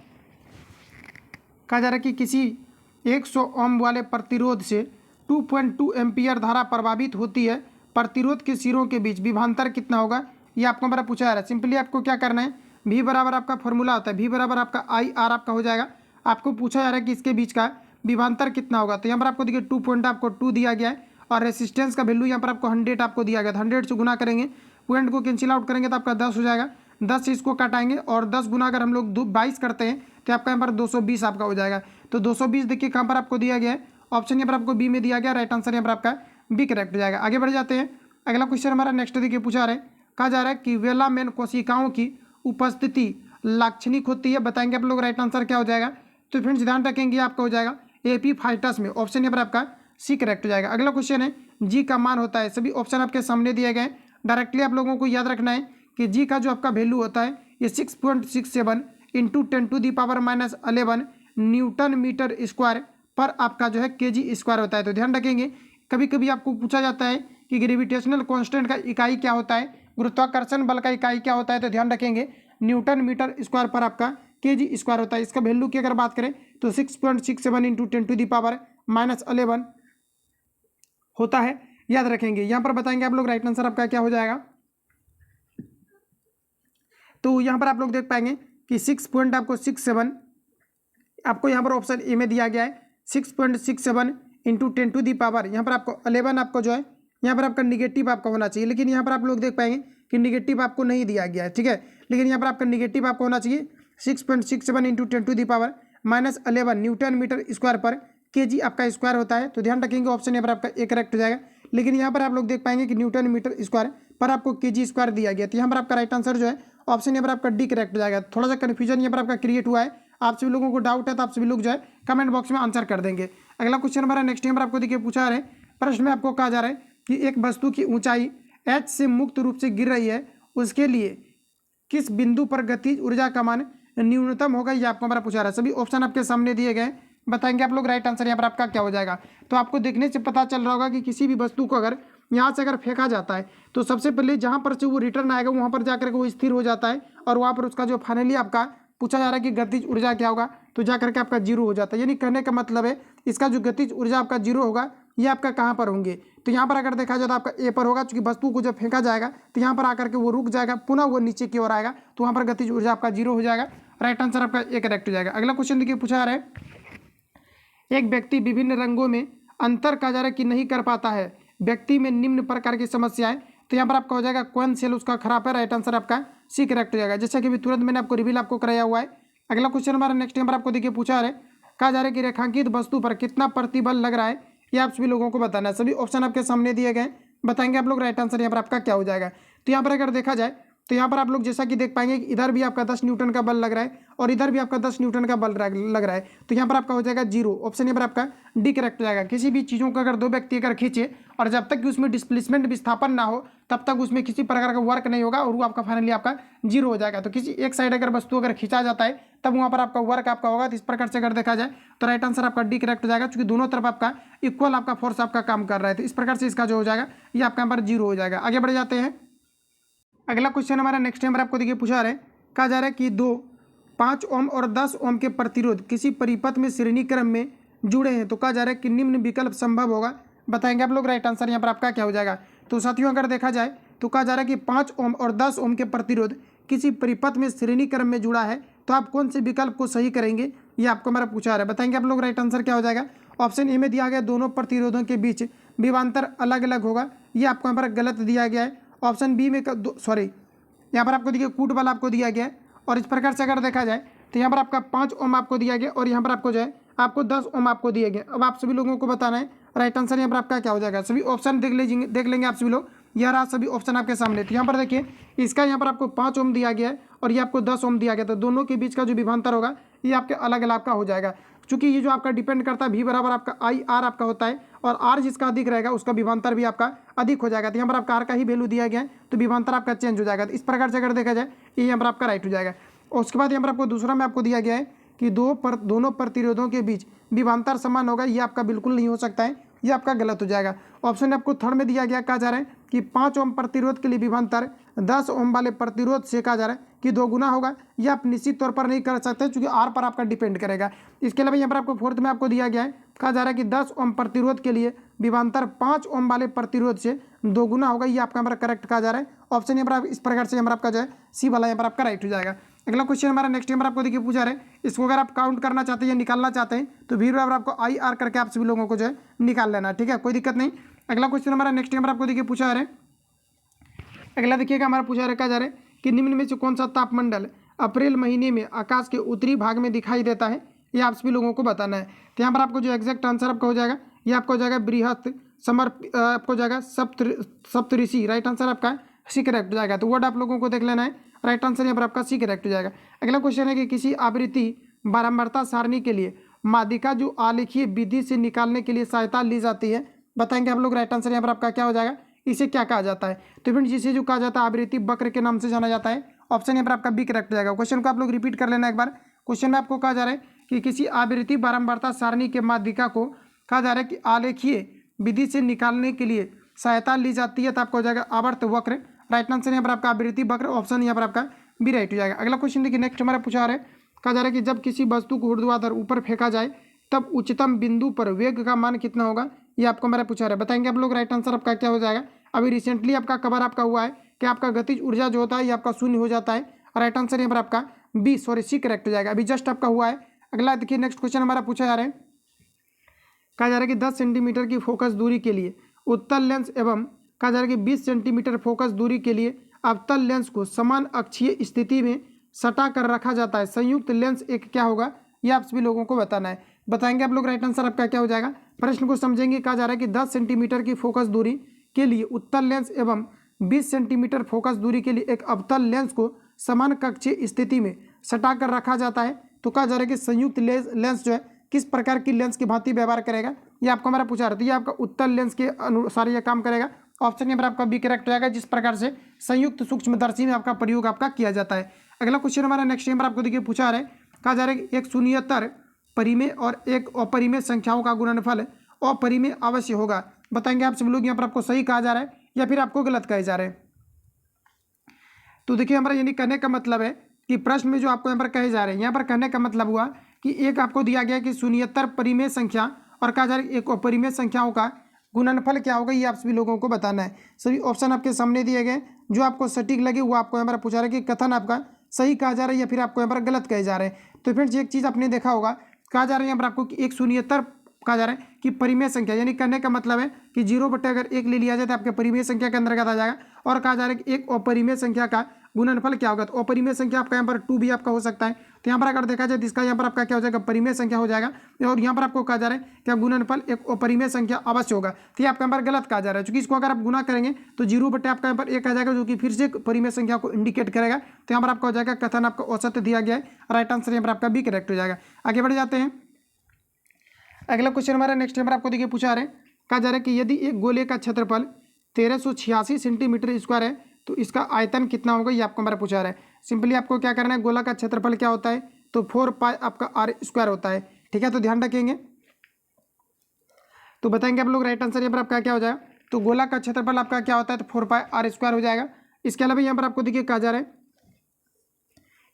कहा जा रहा है कि किसी 100 ओम वाले प्रतिरोध से 2.2 एम्पियर धारा प्रभावित होती है, प्रतिरोध के सिरों के बीच विभवांतर कितना होगा, ये आपको हमारा पूछा जा रहा है। सिंपली आपको क्या करना है, V बराबर आपका फॉर्मूला होता है, V बराबर आपका IR आपका हो जाएगा। आपको पूछा जा रहा है कि इसके बीच का विभवांतर कितना होगा। तो यहाँ पर आपको देखिए 2 पॉइंट आपको 2 दिया गया है और रेसिस्टेंस का वैल्यू यहाँ पर आपको 100 आपको दिया गया था। 100 से गुना करेंगे, पॉइंट को कैंसिल आउट करेंगे तो आपका 10 हो जाएगा। 10 से इसको काटाएंगे और 10 गुना अगर हम लोग 22 करते हैं तो आपका यहाँ पर 220 आपका हो जाएगा। तो 220 देखिए कहाँ पर आपको दिया गया है, ऑप्शन यहाँ पर आपको बी में दिया गया। राइट आंसर यहाँ पर आपका बी करेक्ट हो जाएगा। आगे बढ़ जाते हैं। अगला क्वेश्चन हमारा नेक्स्ट देखिए पूछा रहा है, कहा जा रहा है कि वेलामेन कोशिकाओं की उपस्थिति लाक्षणिक होती है। बताएंगे आप लोग राइट आंसर क्या हो जाएगा। तो फ्रेंड्स ध्यान रखेंगे आपका हो जाएगा एपीफाइटस में। ऑप्शन यहाँ पर आपका सी करेक्ट हो जाएगा। अगला क्वेश्चन है, जी का मान होता है, सभी ऑप्शन आपके सामने दिए गए। डायरेक्टली आप लोगों को याद रखना है कि जी का जो आपका वैल्यू होता है ये 6.67 इंटू 10⁻11 न्यूटन मीटर स्क्वायर पर आपका जो है केजी स्क्वायर होता है। तो ध्यान रखेंगे, कभी कभी आपको पूछा जाता है कि ग्रेविटेशनल कांस्टेंट का इकाई क्या होता है, गुरुत्वाकर्षण बल का इकाई क्या होता है। तो ध्यान रखेंगे न्यूटन मीटर स्क्वायर पर आपका केजी स्क्वायर होता है। इसका वैल्यू की अगर बात करें तो 6.67 इंटू 10⁻11 होता है, याद रखेंगे। यहाँ पर बताएंगे आप लोग राइट आंसर आपका क्या हो जाएगा। तो यहाँ पर आप लोग देख पाएंगे कि 6.67 आपको यहाँ पर ऑप्शन ए में दिया गया है। 6.67 इंटू 10⁻, यहाँ पर आपको 11 आपको जो है यहाँ पर आपका निगेटिव आपका होना चाहिए, लेकिन यहाँ पर आप लोग देख पाएंगे कि निगेटिव आपको नहीं दिया गया है, ठीक है। लेकिन यहाँ पर आपका निगेटिव आपको होना चाहिए 6.67 इंटू 10⁻11 न्यूटन मीटर स्क्वायर पर केजी आपका स्क्वायर होता है। तो ध्यान रखेंगे ऑप्शन यहाँ पर आपका ए करेक्ट हो जाएगा। लेकिन यहाँ पर आप लोग देख पाएंगे कि न्यूटन मीटर स्क्वायर पर आपको केजी स्क्वायर दिया गया। तो यहाँ पर आपका राइट आंसर जो है ऑप्शन यहाँ पर आपका डी करेक्ट हो जाएगा। थोड़ा सा कन्फ्यूजन यहाँ पर आपका क्रिएट हुआ है, आप सभी लोगों को डाउट है तो आप सभी लोग जो है कमेंट बॉक्स में आंसर कर देंगे। अगला क्वेश्चन हमारा नेक्स्ट यहाँ पर आपको देखिए पूछा रहे, प्रश्न में आपको कहा जा रहा है कि एक वस्तु की ऊंचाई h से मुक्त रूप से गिर रही है, उसके लिए किस बिंदु पर गतिज ऊर्जा का मान न्यूनतम होगा, ये आपको हमारा पूछा रहा है। सभी ऑप्शन आपके सामने दिए गए, बताएंगे आप लोग राइट आंसर यहाँ पर आपका क्या हो जाएगा। तो आपको देखने से पता चल रहा होगा कि किसी भी वस्तु को अगर यहाँ से अगर फेंका जाता है तो सबसे पहले जहाँ पर से वो रिटर्न आएगा वहाँ पर जाकर के वो स्थिर हो जाता है और वहाँ पर उसका जो फाइनली आपका पूछा जा रहा है कि गतिज ऊर्जा क्या होगा, तो जा करके आपका जीरो हो जाता है। यानी कहने का मतलब है इसका जो गतिज ऊर्जा आपका जीरो होगा ये आपका कहाँ पर होंगे, तो यहाँ पर अगर देखा जाए तो आपका ए पर होगा, क्योंकि वस्तु को जब फेंका जाएगा तो यहाँ पर आकर के वो रुक जाएगा, पुनः वो नीचे की ओर आएगा, तो वहाँ पर गतिज ऊर्जा आपका जीरो हो जाएगा। राइट आंसर आपका ए करेक्ट हो जाएगा। अगला क्वेश्चन देखिए पूछा रहा है, एक व्यक्ति विभिन्न रंगों में अंतर कहा जा रहा है कि नहीं कर पाता है, व्यक्ति में निम्न प्रकार की समस्याएं। तो यहाँ पर आपका हो जाएगा कौन सेल उसका खराब है। राइट आंसर आपका सी करेक्ट हो जाएगा, जैसा कि अभी तुरंत मैंने आपको रिवील आपको कराया हुआ है। अगला क्वेश्चन हमारा नेक्स्ट यहाँ पर आपको देखिए पूछा है, कहा जा रहा है कि रेखांकित वस्तु पर कितना प्रतिबल लग रहा है, ये आप सभी लोगों को बताना है। सभी ऑप्शन आपके सामने दिए गए, बताएंगे आप लोग राइट आंसर यहाँ पर आपका क्या हो जाएगा। तो यहाँ पर अगर देखा जाए तो यहाँ पर आप लोग जैसा कि देख पाएंगे कि इधर भी आपका 10 न्यूटन का बल लग रहा है और इधर भी आपका 10 न्यूटन का बल लग रहा है, तो यहाँ पर आपका हो जाएगा जीरो। ऑप्शन यहाँ पर आपका डी करेक्ट हो जाएगा। किसी भी चीज़ों को अगर दो व्यक्ति अगर खींचे और जब तक कि उसमें डिस्प्लेसमेंट विस्थापन ना हो तब तक उसमें किसी प्रकार का वर्क नहीं होगा और वो आपका फाइनली आपका जीरो हो जाएगा। तो किसी एक साइड अगर वस्तु अगर खींचा जाता है तब वहाँ पर आपका वर्क आपका होगा। तो इस प्रकार से अगर देखा जाए तो राइट आंसर आपका डी करेक्ट हो जाएगा, क्योंकि दोनों तरफ आपका इक्वल आपका फोर्स आपका काम कर रहा है। तो इस प्रकार से इसका जो हो जाएगा ये आपका यहाँ पर जीरो हो जाएगा। आगे बढ़ जाते हैं। अगला क्वेश्चन हमारा नेक्स्ट टाइम पर आपको देखिए पूछा रहा है, कहा जा रहा है कि दो 5 ओम और 10 ओम के प्रतिरोध किसी परिपथ में श्रेणी क्रम में जुड़े हैं, तो कहा जा रहा है कि निम्न विकल्प संभव होगा। बताएंगे आप लोग राइट आंसर यहाँ पर आपका क्या हो जाएगा। तो साथियों अगर देखा जाए तो कहा जा रहा है कि 5 ओम और 10 ओम के प्रतिरोध किसी परिपथ में श्रेणी क्रम में जुड़ा है, तो आप कौन से विकल्प को सही करेंगे, ये आपको हमारा पूछा रहा है। बताएंगे आप लोग राइट आंसर क्या हो जाएगा। ऑप्शन ए में दिया गया दोनों प्रतिरोधों के बीच विभवांतर अलग अलग होगा, ये आपको यहाँ पर गलत दिया गया है। ऑप्शन बी में यहाँ पर आपको देखिए कूट बल आपको दिया गया है और इस प्रकार से अगर देखा जाए तो यहाँ पर आपका 5 ओम आपको दिया गया और यहाँ पर आपको जो है आपको 10 ओम आपको दिए गए। अब आप सभी लोगों को बताना है राइट आंसर यहाँ पर आपका क्या हो जाएगा। सभी ऑप्शन देख लेंगे आप सभी लोग। यह रहा सभी ऑप्शन आपके सामने। तो यहाँ पर देखिए इसका यहाँ पर आपको 5 ओम दिया गया है और ये आपको 10 ओम दिया गया। तो दोनों के बीच का जो विभवांतर होगा ये आपके अलग अलग का हो जाएगा। चूंकि ये जो आपका डिपेंड करता है V बराबर आपका आई आर आपका होता है और R जिसका अधिक रहेगा उसका विभवांतर भी आपका अधिक हो जाएगा। तो यहाँ पर आपका R का ही वैल्यू दिया गया है तो विभवांतर आपका चेंज हो जाएगा। तो इस प्रकार से अगर देखा जाए ये यहाँ पर आपका राइट हो जाएगा। और उसके बाद यहाँ पर आपको दूसरा में आपको दिया गया है कि दोनों प्रतिरोधों के बीच विभवांतर समान होगा। ये आपका बिल्कुल नहीं हो सकता है, ये आपका गलत हो जाएगा। ऑप्शन आपको थर्ड में दिया गया, कहा जा रहा है कि 5 ओम प्रतिरोध के लिए विभवांतर 10 ओम वाले प्रतिरोध से कहा जा रहा है कि 2 गुना होगा। ये आप निश्चित तौर पर नहीं कर सकते क्योंकि R पर आपका डिपेंड करेगा। इसके अलावा यहाँ पर आपको फोर्थ में आपको दिया गया है, कहा जा रहा है कि 10 ओम प्रतिरोध के लिए विभवांतर 5 ओम वाले प्रतिरोध से 2 गुना होगा। ये आपका हमारा करेक्ट कहा जा रहा है। ऑप्शन यहाँ पर इस प्रकार से यहाँ पर आपका जो है सी वाला यहाँ पर आपका राइट हो जाएगा। अगला क्वेश्चन हमारा नेक्स्ट नंबर आपको देखिए पूछा रहे, इसको अगर आप काउंट करना चाहते हैं या निकालना चाहते हैं तो V बराबर आपको आई आर करके आप सभी लोगों को जो है निकाल लेना, ठीक है, कोई दिक्कत नहीं। अगला क्वेश्चन हमारा नेक्स्ट नंबर आपको देखिए पूछा रहे, अगला देखिएगा हमारा पूछा रखा जा रहा है कि निम्न में से कौन सा तापमंडल अप्रैल महीने में आकाश के उत्तरी भाग में दिखाई देता है, ये आप सभी लोगों को बताना है। तो यहाँ पर आपको जो एग्जैक्ट आंसर आपका हो जाएगा ये आपका हो जाएगा बृहत समर, आपको हो जाएगा सप्तऋषि। राइट आंसर आपका सी करेक्ट हो जाएगा। तो वर्ड आप लोगों को देख लेना है, राइट आंसर यहाँ पर आपका सी करेक्ट हो जाएगा। अगला क्वेश्चन है कि किसी आवृत्ति बारंबारता सारणी के लिए माध्यिका जो आलेखीय विधि से निकालने के लिए सहायता ली जाती है, बताएंगे आप लोग। राइट आंसर यहाँ पर आपका क्या हो जाएगा, इसे क्या कहा जाता है। तो फ्रेंड्स जिसे जो कहा जाता है आवृत्ति वक्र के नाम से जाना जाता है। ऑप्शन यहाँ पर आपका बी करेक्ट हो जाएगा। क्वेश्चन को आप लोग रिपीट कर लेना एक बार। क्वेश्चन में आपको कहा जा रहा है कि किसी आवृत्ति बारंबारता सारणी के माध्यिका को कहा जा रहा है कि आलेखीय विधि से निकालने के लिए सहायता ली जाती है, तो आपको हो जाएगा आवर्त वक्र। राइट आंसर यहाँ पर आपका आवृत्ति वक्र, ऑप्शन यहाँ पर आपका बी राइट हो जाएगा। अगला क्वेश्चन देखिए नेक्स्ट हमारा पूछा रहा है, कहा जा रहा है कि जब किसी वस्तु को ऊर्ध्वाधर ऊपर फेंका जाए तब उच्चतम बिंदु पर वेग का मान कितना होगा, ये आपको हमारा पूछा रहा है, बताएंगे आप लोग। राइट आंसर आपका क्या हो जाएगा। अभी रिसेंटली आपका कवर आपका हुआ है कि आपका गतिज ऊर्जा जो होता है ये आपका शून्य हो जाता है। राइट आंसर यहाँ पर आपका बी सी करेक्ट हो जाएगा, अभी जस्ट आपका हुआ है। अगला देखिए नेक्स्ट क्वेश्चन हमारा पूछा जा रहा है, कहा जा रहा है कि 10 सेंटीमीटर की फोकस दूरी के लिए उत्तल लेंस एवं कहा जा रहा है कि 20 सेंटीमीटर फोकस दूरी के लिए अवतल लेंस को समान अक्षीय स्थिति में सटा कर रखा जाता है। संयुक्त लेंस एक क्या होगा, ये आप सभी लोगों को बताना है, बताएंगे आप लोग। राइट आंसर आपका क्या हो जाएगा। प्रश्न को समझेंगे। कहा जा रहा है कि 10 सेंटीमीटर की फोकस दूरी के लिए उत्तल लेंस एवं 20 सेंटीमीटर फोकस दूरी के लिए एक अवतल लेंस को समान कक्षीय स्थिति में सटा कर रखा जाता है। तो कहा जा रहा है कि संयुक्त लेंस जो है किस प्रकार की लेंस की भांति व्यवहार करेगा, ये आपको हमारा पूछा रहा है। तो ये आपका उत्तल लेंस के अनुसार ये काम करेगा। ऑप्शन यहाँ पर आपका बी करेक्ट हो जाएगा, जिस प्रकार से संयुक्त सूक्ष्मदर्शी में आपका प्रयोग आपका किया जाता है। अगला क्वेश्चन हमारा नेक्स्ट यहाँ पर आपको देखिए पूछा रहा है, कहा जा रहा है कि एक शून्येतर परिमेय और एक अपरिमेय संख्याओं का गुणनफल अपरिमेय अवश्य होगा, बताएंगे आप सभी लोग। यहाँ पर आपको सही कहा जा रहा है या फिर आपको गलत कहे जा रहे हैं। तो देखिए हमारा यानी कहने का मतलब है कि प्रश्न में जो आपको यहाँ पर कहे जा रहे हैं, यहाँ पर कहने का मतलब हुआ कि एक आपको दिया गया कि शून्येतर परिमेय संख्या और कहा जा रहा है एक अपरिमेय संख्याओं का गुणनफल क्या होगा, ये आप सभी लोगों को बताना है। सभी ऑप्शन आपके सामने दिए गए, जो आपको सटीक लगे वो आपको यहाँ पर पूछा रहा है कि कथन आपका सही कहा जा रहा है या फिर आपको यहाँ पर गलत कहे जा रहे हैं। तो फ्रेंड्स एक चीज़ आपने देखा होगा, कहा जा रहा है यहाँ पर आपको कि एक शून्येतर कहा जा रहा है कि परिमेय संख्या, यानी कहने का मतलब है कि 0 अगर 1 ले लिया जाए तो आपके परिमेय संख्या के अंतर्गत आ जाएगा। और कहा जा रहा है कि एक अपरिमेय संख्या का गुणनफल क्या होगा, तो अपरिमेय संख्या आपका यहाँ पर 2 भी आपका हो सकता है। तो यहाँ पर अगर देखा जाए तो इसका यहाँ पर आपका क्या हो जाएगा, परिमेय संख्या हो जाएगा। और यहाँ पर आपको कहा जा रहा है कि गुणनफल एक अपरिमेय संख्या अवश्य होगा, तो ये आपका यहाँ पर गलत कहा जा रहा है, क्योंकि इसको अगर आप गुना करेंगे तो 0 आपका यहाँ पर 1 आ जाएगा, जो कि फिर से परिमेय संख्या को इंडिकेट करेगा। तो यहाँ पर आपका हो जाएगा कथन आपका औसत दिया गया है। राइट आंसर यहाँ पर आपका बी करेक्ट हो जाएगा। आगे बढ़ जाते हैं। अगला क्वेश्चन हमारा नेक्स्ट नंबर आपको देखिए पूछा रहे हैं, कहा जा रहा है कि यदि एक गोले का क्षेत्रफल 1386 सेंटीमीटर स्क्वायर है तो इसका आयतन कितना होगा, ये आपको हमारा पूछा रहा है। सिंपली आपको क्या करना है, गोला का क्षेत्रफल क्या होता है, तो 4 पाई आपका आर स्क्वायर होता है, ठीक है, तो ध्यान रखेंगे। तो बताएंगे आप लोग। राइट आंसर यहाँ पर आपका क्या हो जाएगा, तो गोला का क्षेत्रफल आपका क्या होता है, तो 4 पाई आर स्क्वायर हो जाएगा। इसके अलावा यहाँ पर आपको देखिए कहा जा रहा है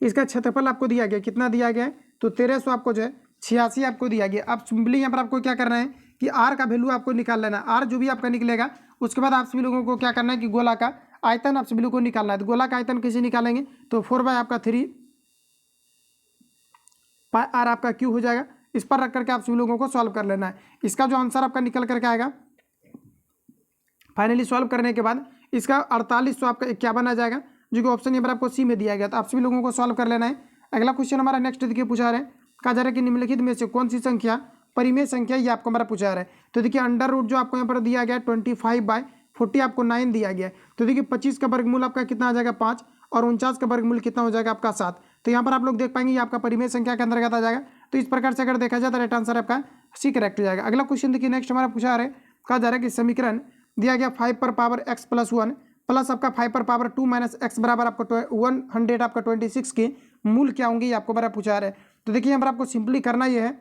इसका क्षेत्रफल आपको दिया गया, कितना दिया गया है, तो 1300 आपको जो है 86 आपको दिया गया। अब सिंपली यहाँ पर आपको क्या करना है कि आर का वैल्यू आपको निकाल लेना है। आर जो भी आपका निकलेगा उसके बाद आप सभी लोगों को क्या करना है कि गोला का आयतन आप सभी लोगों को निकालना है। तो गोला का आयतन कैसे निकालेंगे, तो 4 बाय आपका 3 पाई आर आपका क्यू हो जाएगा। इस पर रख करके आप सभी लोगों को सॉल्व कर लेना है। इसका जो आंसर आपका निकल करके आएगा फाइनली सॉल्व करने के बाद इसका 4800 आपका 51 आ जाएगा, जो कि ऑप्शन यहाँ पर आपको सी में दिया गया। तो आप सभी लोगों को सॉल्व कर लेना है। अगला क्वेश्चन हमारा नेक्स्ट देखिए पूछा रहे हैं, कहा जा रहा है कि निम्नलिखित में से कौन सी संख्या परिमेय संख्या ये आपको हमारा पूछा जा रहा है। तो देखिए अंडर रूट जो आपको यहाँ पर दिया गया है 25/40 आपको 9 दिया गया है। तो देखिए 25 का वर्गमूल आपका कितना आ जाएगा 5 और 49 का वर्गमूल कितना हो जाएगा आपका 7। तो यहाँ पर आप लोग देख पाएंगे ये आपका परिमेय संख्या के अंतर्गत आ जाएगा। तो इस प्रकार से अगर देखा जाए तो राइट आंसर आपका सी करेक्ट हो जाएगा। अगला क्वेश्चन देखिए नेक्स्ट हमारा पूछा जा रहा है, कहा जा रहा है कि समीकरण दिया गया 5 पर पावर x + 1 प्लस आपका 5 पर पावर 2 - x बराबर आपको 100 आपका 26 के मूल क्या होंगे ये आपको बड़ा पूछा जा रहा है। तो देखिए यहाँ पर आपको सिंपली करना ये है,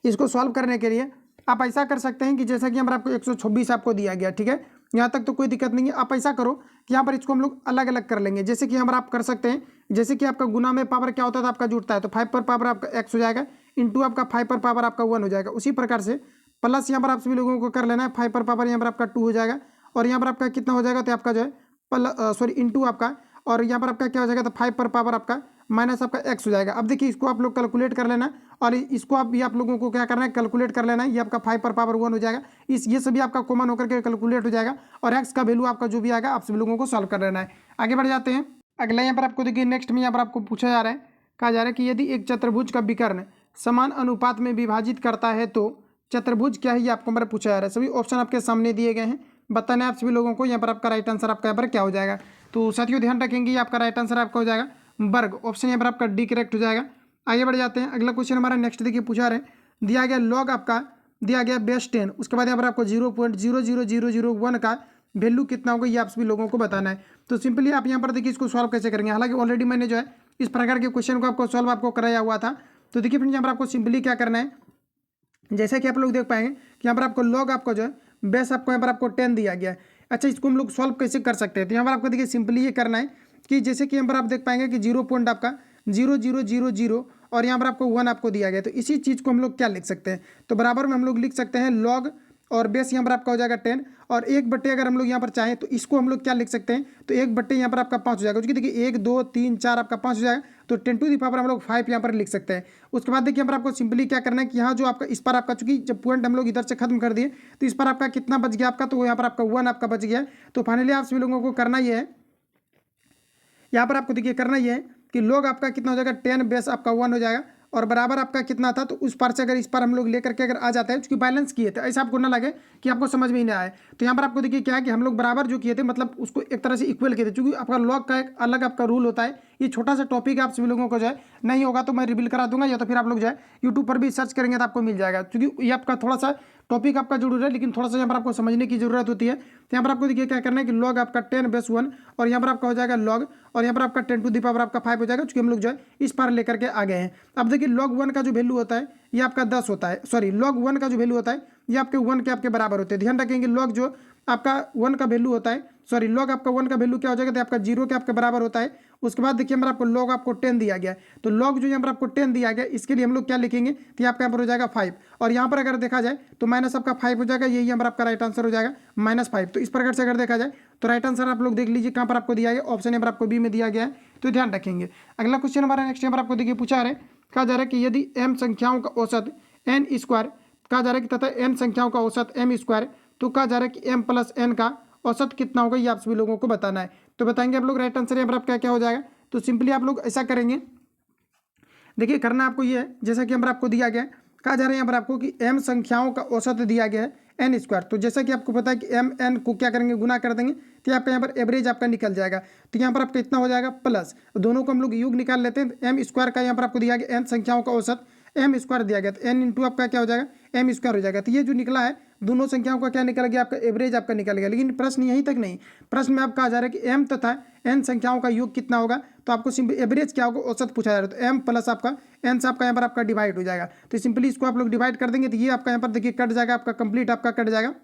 इसको सॉल्व करने के लिए आप ऐसा कर सकते हैं कि जैसा कि यहाँ पर आपको 126 आपको दिया गया, ठीक है, यहाँ तक तो कोई दिक्कत नहीं है। आप ऐसा करो कि यहाँ पर इसको हम लोग अलग अलग कर लेंगे। जैसे कि यहाँ पर आप कर सकते हैं, जैसे कि आपका गुना में पावर क्या होता है तो आपका जुड़ता है, तो 5 पर पावर आपका x हो जाएगा इंटू आपका 5 पर पावर आपका 1 हो जाएगा। उसी प्रकार से प्लस यहाँ पर आप सभी लोगों को कर लेना है, 5 पर पावर यहाँ पर आपका 2 हो जाएगा और यहाँ पर आपका कितना हो जाएगा तो आपका जो है इंटू आपका, और यहाँ पर आपका क्या हो जाएगा तो 5 पर पावर आपका माइनस आपका x हो जाएगा। अब देखिए इसको आप लोग कैलकुलेट कर लेना और इसको आप भी आप लोगों को क्या करना है कैलकुलेट कर लेना है। ये आपका 5 पर पावर 1 हो जाएगा, ये सभी आपका कॉमन होकर के कैलकुलेट हो जाएगा और x का वैल्यू आपका जो भी आएगा आप सभी लोगों को सॉल्व कर लेना है। आगे बढ़ जाते हैं। अगला यहाँ पर आपको देखिए नेक्स्ट में यहाँ पर आपको पूछा जा रहा है, कहा जा रहा है कि यदि एक चतुर्भुज का विकर्ण समान अनुपात में विभाजित करता है तो चतुर्भुज क्या है ये आपको हमारा पूछा जा रहा है। सभी ऑप्शन आपके सामने दिए गए हैं, बताना है आप सभी लोगों को यहाँ पर आपका राइट आंसर आपका यहाँ पर क्या हो जाएगा। तो साथियों ध्यान रखेंगे ये आपका राइट आंसर आपका हो जाएगा वर्ग, ऑप्शन यहाँ पर आपका डी करेक्ट हो जाएगा। आगे बढ़ जाते हैं। अगला क्वेश्चन हमारा नेक्स्ट देखिए पूछा रहे, दिया गया लॉग आपका दिया गया बेस 10, उसके बाद यहाँ पर आपको 0.00001 का वैल्यू कितना होगा ये आप सभी लोगों को बताना है। तो सिंपली आप यहाँ पर देखिए इसको सॉल्व कैसे करेंगे, हालांकि ऑलरेडी मैंने जो है इस प्रकार के क्वेश्चन को आपको सॉल्व आपको कराया हुआ था। तो देखिए फ्रेंड्स यहाँ पर आपको सिंपली क्या करना है, जैसे कि आप लोग देख पाएंगे कि यहाँ पर आपको लॉग आपको जो है बेस आपको यहाँ पर आपको 10 दिया गया है। अच्छा इसको हम लोग सॉल्व कैसे कर सकते हैं, तो यहाँ पर आपको देखिए सिंपली ये करना है कि जैसे कि यहाँ पर आप देख पाएंगे कि 0.0000 और यहाँ पर आपको 1 आपको दिया गया, तो इसी चीज़ को हम लोग क्या लिख सकते हैं, तो बराबर में हम लोग लिख सकते हैं लॉग और बेस यहाँ पर आपका हो जाएगा 10 और 1/, अगर हम लोग यहाँ पर चाहें तो इसको हम लोग क्या लिख सकते हैं, तो 1/, यहाँ पर आपका 5 हो जाएगा, क्योंकि देखिए 1 2 3 4 आपका 5 हो जाएगा, तो 10 टू द पावर हम लोग 5 यहाँ पर लिख सकते हैं। उसके बाद देखिए यहाँ पर आपको सिंपली क्या करना है कि यहाँ जो आपका इस पर आपका चूंकि जब पॉइंट हम लोग इधर से खत्म कर दिए तो इस पर आपका कितना बच गया आपका, तो यहाँ पर आपका 1 आपका बच गया। तो फाइनली आप सभी लोगों को करना ये है, यहाँ पर आपको देखिए करना ये है कि लॉग आपका कितना हो जाएगा 10 बेस आपका 1 हो जाएगा और बराबर आपका कितना था, तो उस पार से अगर इस पर हम लोग लेकर के अगर आ जाते हैं, क्योंकि बैलेंस किए थे, ऐसा आपको ना लगे कि आपको समझ में ही ना आए। तो यहाँ पर आपको देखिए क्या है कि हम लोग बराबर जो किए थे मतलब उसको एक तरह से इक्वल किए थे, क्योंकि आपका लॉग का एक अलग आपका रूल होता है। ये छोटा सा टॉपिक आप सभी लोगों को जो है नहीं होगा तो मैं रिवील करा दूंगा, या तो फिर आप लोग जो है यूट्यूब पर भी सर्च करेंगे तो आपको मिल जाएगा, क्योंकि ये आपका थोड़ा सा टॉपिक आपका जरूर है लेकिन थोड़ा सा यहाँ पर आपको समझने की जरूरत होती है। तो यहाँ पर आपको देखिए क्या करना है कि लॉग आपका 10 बेस 1 और यहाँ पर आपका हो जाएगा लॉग और यहाँ पर आपका 10 टू द पावर आपका 5 हो जाएगा, क्योंकि हम लोग जो है इस पार लेकर के आ गए हैं। अब देखिए लॉग 1 का जो वैल्यू होता है ये आपका 10 होता है, सॉरी लॉग 1 का जो वैल्यू होता है ये आपके 1 के आपके बराबर होते हैं। ध्यान रखेंगे लॉग जो आपका 1 का वैल्यू होता है, सॉरी लॉग आपका 1 का वैल्यू क्या हो जाएगा, तो आपका 0 के आपके बराबर होता है। उसके बाद देखिए यहाँ पर आपको लॉग आपको 10 दिया गया है, तो लॉग जो यहाँ पर आपको 10 दिया गया इसके लिए हम लोग क्या लिखेंगे, तो आपका यहाँ पर हो जाएगा 5 और यहाँ पर अगर देखा जाए तो माइनस आपका 5 हो जाएगा, यही यहाँ पर आपका राइट आंसर हो जाएगा -5। तो इस प्रकार से अगर देखा जाए तो राइट आंसर आप लोग देख लीजिए कहाँ पर आपको दिया गया, ऑप्शन यहाँ पर आपको बी में दिया गया है, तो ध्यान रखेंगे। अगला क्वेश्चन हमारा नेक्स्ट यहाँ पर आपको देखिए पूछा है, कहा जा रहा है कि यदि m संख्याओं का औसत n स्क्वायर, कहा जा रहा है कि तथा n संख्याओं का औसत m स्क्वायर, तो कहा जा रहा है कि m प्लस n का औसत कितना होगा ये आप सभी लोगों को बताना है। तो बताएंगे आप लोग राइट आंसर यहाँ पर आपका क्या हो जाएगा। तो सिंपली आप लोग ऐसा करेंगे, देखिए करना आपको ये है जैसा कि यहाँ पर आपको दिया गया है, कहा जा रहा है यहाँ पर आपको कि m संख्याओं का औसत दिया गया है n स्क्वायर, तो जैसा कि आपको पता है कि m n को क्या करेंगे गुना कर देंगे तो आपका यहाँ पर एवरेज आपका निकल जाएगा। तो यहाँ पर आपका इतना हो जाएगा प्लस दोनों को हम लोग योग निकाल लेते हैं, तो m स्क्वायर का यहाँ पर आपको दिया गया n संख्याओं का औसत m स्क्वायर दिया गया, तो n इंटू आपका क्या हो जाएगा m स्क्वायर हो जाएगा। तो ये जो निकला है दोनों संख्याओं का क्या निकल गया आपका एवरेज आपका निकल गया। लेकिन प्रश्न यहीं तक नहीं, प्रश्न में आपका आ जा रहा है कि m तथा n संख्याओं का योग कितना होगा, तो आपको सिंपल एवरेज क्या होगा औसत पूछा जा रहा है, तो m प्लस आपका n से आपका यहाँ पर आपका डिवाइड हो जाएगा। तो सिंपली इसको आप लोग डिवाइड कर देंगे तो ये आपका यहाँ पर देखिए कट जाएगा, आपका कंप्लीट आपका कट जाएगा।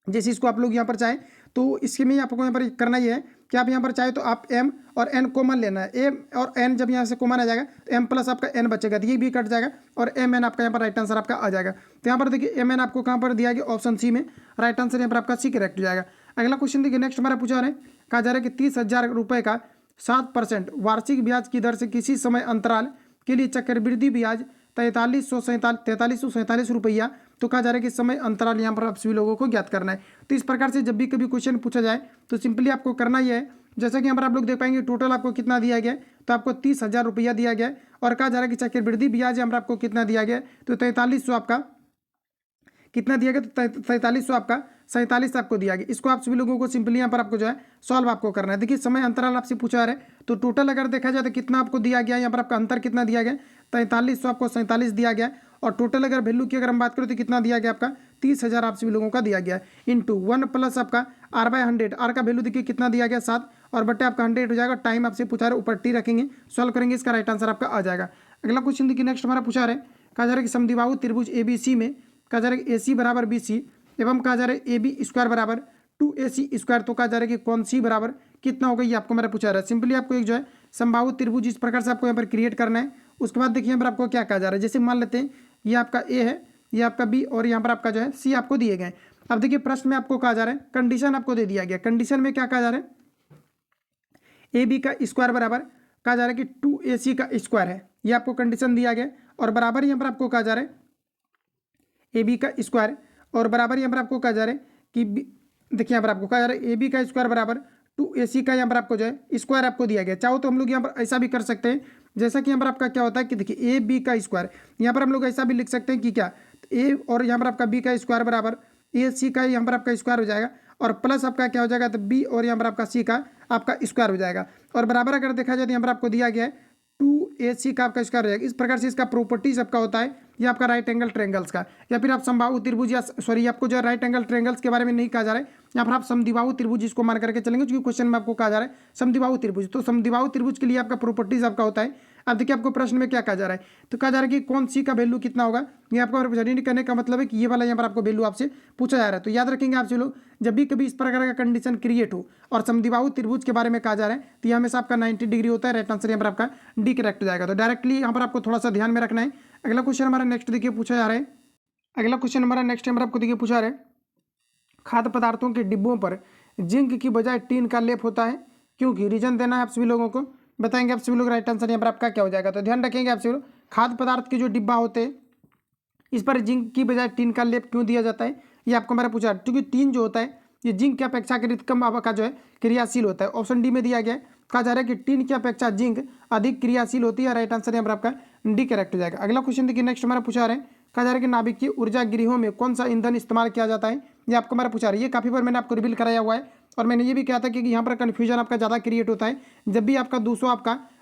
जैसे इसको आप लोग यहाँ पर चाहें तो इसके में आपको यहाँ पर करना ये है कि आप यहाँ पर चाहे तो आप m और n कॉमन लेना है, m और n जब यहाँ से कॉमन आ जाएगा तो m प्लस आपका n बचेगा, तो ये भी कट जाएगा और mn आपका यहाँ पर राइट आंसर आपका आ जाएगा। तो यहाँ पर देखिए mn आपको कहाँ पर दिया गया, ऑप्शन सी में, राइट आंसर यहाँ पर आपका सी करेक्ट हो जाएगा। अगला क्वेश्चन देखिए नेक्स्ट हमारा पूछा है, कहा जा रहा है कि 30,000 रुपये का 7% वार्षिक ब्याज की दर से किसी समय अंतराल के लिए चक्रवृद्धि ब्याज 4347 रुपया, तो कहा जा रहा है कि समय अंतराल यहाँ पर आप सभी लोगों को ज्ञात करना है। तो इस प्रकार से जब भी कभी क्वेश्चन पूछा जाए तो सिंपली आपको करना यह है, जैसा कि यहाँ पर आप लोग देख पाएंगे टोटल आपको कितना दिया गया है, तो आपको 30,000 रुपया दिया गया है। और कहा जा रहा है कि चक्रवृद्धि ब्याज यहाँ पर आपको कितना दिया गया है, तो 4300 आपका कितना दिया गया, तो 4300 आपका 47 आपको दिया गया। इसको आप सभी लोगों को सिंपली यहाँ पर आपको जो है सॉल्व आपको करना है। देखिए समय अंतराल आपसे पूछा रहा है, तो टोटल अगर देखा जाए तो कितना आपको दिया गया, यहाँ पर आपका अंतर कितना दिया गया, 4300 आपको 47 दिया गया। और टोटल अगर वैल्यू की अगर हम बात करें तो कितना दिया गया आपका 30,000 आप सभी लोगों का दिया गया इंटू 1 प्लस आपका r/100, आर का वैल्यू देखिए कितना दिया गया 7 और बटे आपका 100 हो जाएगा। टाइम आपसे पूछा रहा है, ऊपर टी रखेंगे, सॉल्व करेंगे, इसका राइट आंसर आपका आ जाएगा। अगला क्वेश्चन देखिए नेक्स्ट हमारा पूछा रहा है, कहा जा रहा है कि समद्विबाहु त्रिभुज ABC में कहा जा रहा है कि AC बराबर BC एवं कहा जा रहा है AB स्क्वायर बराबर 2AC स्क्वायर, तो कहा जा रहा है कि कौन सी बराबर कितना होगा, ये आपको मेरा पूछा रहा है। सिंपली आपको एक जो है समबाहु त्रिभुज इस प्रकार से आपको यहाँ पर क्रिएट करना है। उसके बाद देखिए यहाँ पर आपको क्या कहा जा रहा है, जैसे मान लेते हैं ये आपका A है, ये आपका B और यहाँ पर आपका जो है C आपको दिए गए। अब देखिए प्रश्न में आपको कहा जा रहा है, कंडीशन आपको दे दिया गया। कंडीशन में क्या कहा जा रहा है, AB का स्क्वायर बराबर कहा जा रहा है कि 2AC का स्क्वायर है, ये आपको कंडीशन दिया गया। और बराबर यहाँ पर आपको कहा जा रहा है AB का स्क्वायर, और बराबर यहाँ पर आपको कहा जा रहा है कि देखिए यहाँ पर आपको कहा जा रहा है AB का स्क्वायर बराबर 2AC का यहाँ पर आपको जो है स्क्वायर आपको दिया गया। चाहो तो हम लोग यहाँ पर ऐसा भी कर सकते हैं, जैसा कि यहाँ पर आपका क्या होता है कि देखिए AB का स्क्वायर, यहाँ पर हम लोग ऐसा भी लिख सकते हैं कि क्या A और यहाँ पर आपका B का स्क्वायर बराबर AC का यहाँ पर आपका स्क्वायर हो जाएगा, और प्लस आपका क्या हो जाएगा, तो B और यहाँ पर आपका C का आपका स्क्वायर हो जाएगा। और बराबर अगर देखा जाए तो यहाँ पर आपको दिया गया है 2AC का आपका स्क्वायर हो जाएगा। इस प्रकार से इसका प्रॉपर्टीज आपका होता है, ये आपका राइट एंगल ट्रायंगल्स का, या फिर आप समबाहु त्रिभुज, या सॉरी आपको जो है राइट एंगल ट्रायंगल्स के बारे में नहीं कहा जा रहा है, यहाँ पर आप समद्विबाहु त्रिभुज इसको मान करके चलेंगे, क्योंकि क्वेश्चन में आपको कहा जा रहा है समद्विबाहु त्रिभुज। तो समद्विबाहु त्रिभुज के लिए आपका प्रॉपर्टीज आपका होता है। अब देखिए आपको प्रश्न में क्या कहा जा रहा है, तो कहा जा रहा है कि कौन सी का वैल्यू कितना होगा, ये आपको रिप्रेजेंट करने का मतलब है कि ये वाला यहाँ पर आपको वैल्यू आपसे पूछा जा रहा है। तो याद रखेंगे आपसे लोग, जब भी कभी इस प्रकार का कंडीशन क्रिएट हो और समद्विबाहु त्रिभुज के बारे में कहा जा रहा है, तो ये हमेशा आपका 90 डिग्री होता है। राइट आंसर यहाँ पर आपका डी करेक्ट हो जाएगा। तो डायरेक्टली यहाँ पर आपको थोड़ा सा ध्यान में रखना है। अगला क्वेश्चन हमारा नेक्स्ट देखिए पूछा जा रहा है, अगला क्वेश्चन हमारा नेक्स्ट नंबर आपको देखिए पूछा रहा है, खाद्य पदार्थों के डिब्बों पर जिंक की बजाय टीन का लेप होता है, क्योंकि रीजन देना है आप सभी लोगों को, बताएंगे आप सभी लोग। राइट आंसर यहाँ पर आपका क्या हो जाएगा, तो ध्यान रखेंगे आप सभी लोग, खाद्य पदार्थ के जो डिब्बा होते हैं इस पर जिंक की बजाय टीन का लेप क्यों दिया जाता है, ये आपको मेरा पूछा, क्योंकि टीन जो होता है ये जिंक की अपेक्षाकृत कम का जो है क्रियाशील होता है। ऑप्शन डी में दिया गया है, कहा जा रहा है कि टीन की अपेक्षा जिंक अधिक क्रियाशील होती है। राइट आंसर यहाँ पर आपका डी करेक्ट हो जाएगा। अगला क्वेश्चन देखिए नेक्स्ट हमारा पूछा रहे हैं, कहा जा रहा है कि नाभिकीय ऊर्जा गृहों में कौन सा ईंधन इस्तेमाल किया जाता है, ये आपको हमारा पूछा रहा है। ये काफ़ी बार मैंने आपको रिवील कराया हुआ है, और मैंने ये भी कहा था कि यहाँ पर कन्फ्यूजन आपका ज़्यादा क्रिएट होता है जब भी आपका 200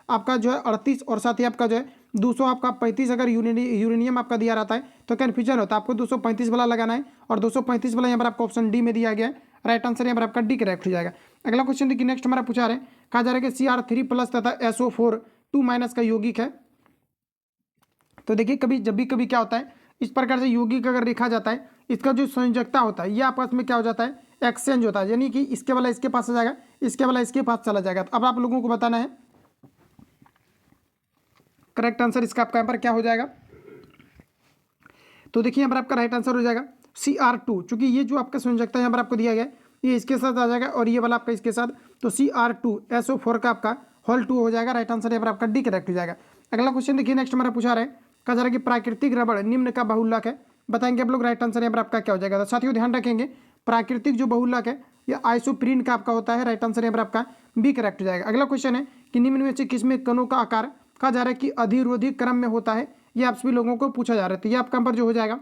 आपका जो है 38 और साथ ही आपका जो है 200 आपका 35 अगर यूरेनियम आपका दिया रहता है तो कन्फ्यूजन होता है। आपको 235 वाला लगाना है, और 235 वाला यहाँ पर आपको ऑप्शन डी में दिया गया है। राइट आंसर यहाँ पर आपका डी करेक्ट हो जाएगा। अगला क्वेश्चन देखिए नेक्स्ट हमारा पूछा रहे हैं, कहा जा रहा है कि Cr3+ तथा SO4 2- का यौगिक है। तो देखिए कभी जब भी कभी क्या होता है, इस प्रकार से यौगिक अगर लिखा जाता है, इसका जो संयोजकता होता है ये आपस में क्या हो जाता है, एक्सचेंज होता है, यानी कि इसके वाला इसके पास आ जाएगा, इसके वाला इसके पास चला जाएगा। तो अब आप लोगों को बताना है करेक्ट आंसर इसका आपका यहाँ पर क्या हो जाएगा। तो देखिए यहाँ पर आपका राइट आंसर हो जाएगा Cr2, चूंकि ये जो आपका संयोजकता यहाँ पर आपको दिया गया है ये इसके साथ आ जाएगा और ये वाला आपका इसके साथ, तो Cr2SO4 का आपका होल 2 हो जाएगा। राइट आंसर यहाँ पर आपका डी करेक्ट हो जाएगा। अगला क्वेश्चन देखिए नेक्स्ट हमारा पूछा रहा है, कहा जा रहा है कि प्राकृतिक रबड़ निम्न का बहुलक है, बताएंगे आप लोग। राइट आंसर यहाँ पर आपका क्या हो जाएगा। तो साथियों ध्यान रखेंगे, प्राकृतिक जो बहुलक है ये आइसोप्रीन का आपका होता है। राइट आंसर यहाँ पर आपका बी करेक्ट हो जाएगा। अगला क्वेश्चन है कि निम्न में से किसमें कणों का आकार कहा जा रहा है कि अधिरोधी क्रम में होता है, ये आप सभी लोगों को पूछा जा रहा है। तो ये आपका पर जो हो जाएगा,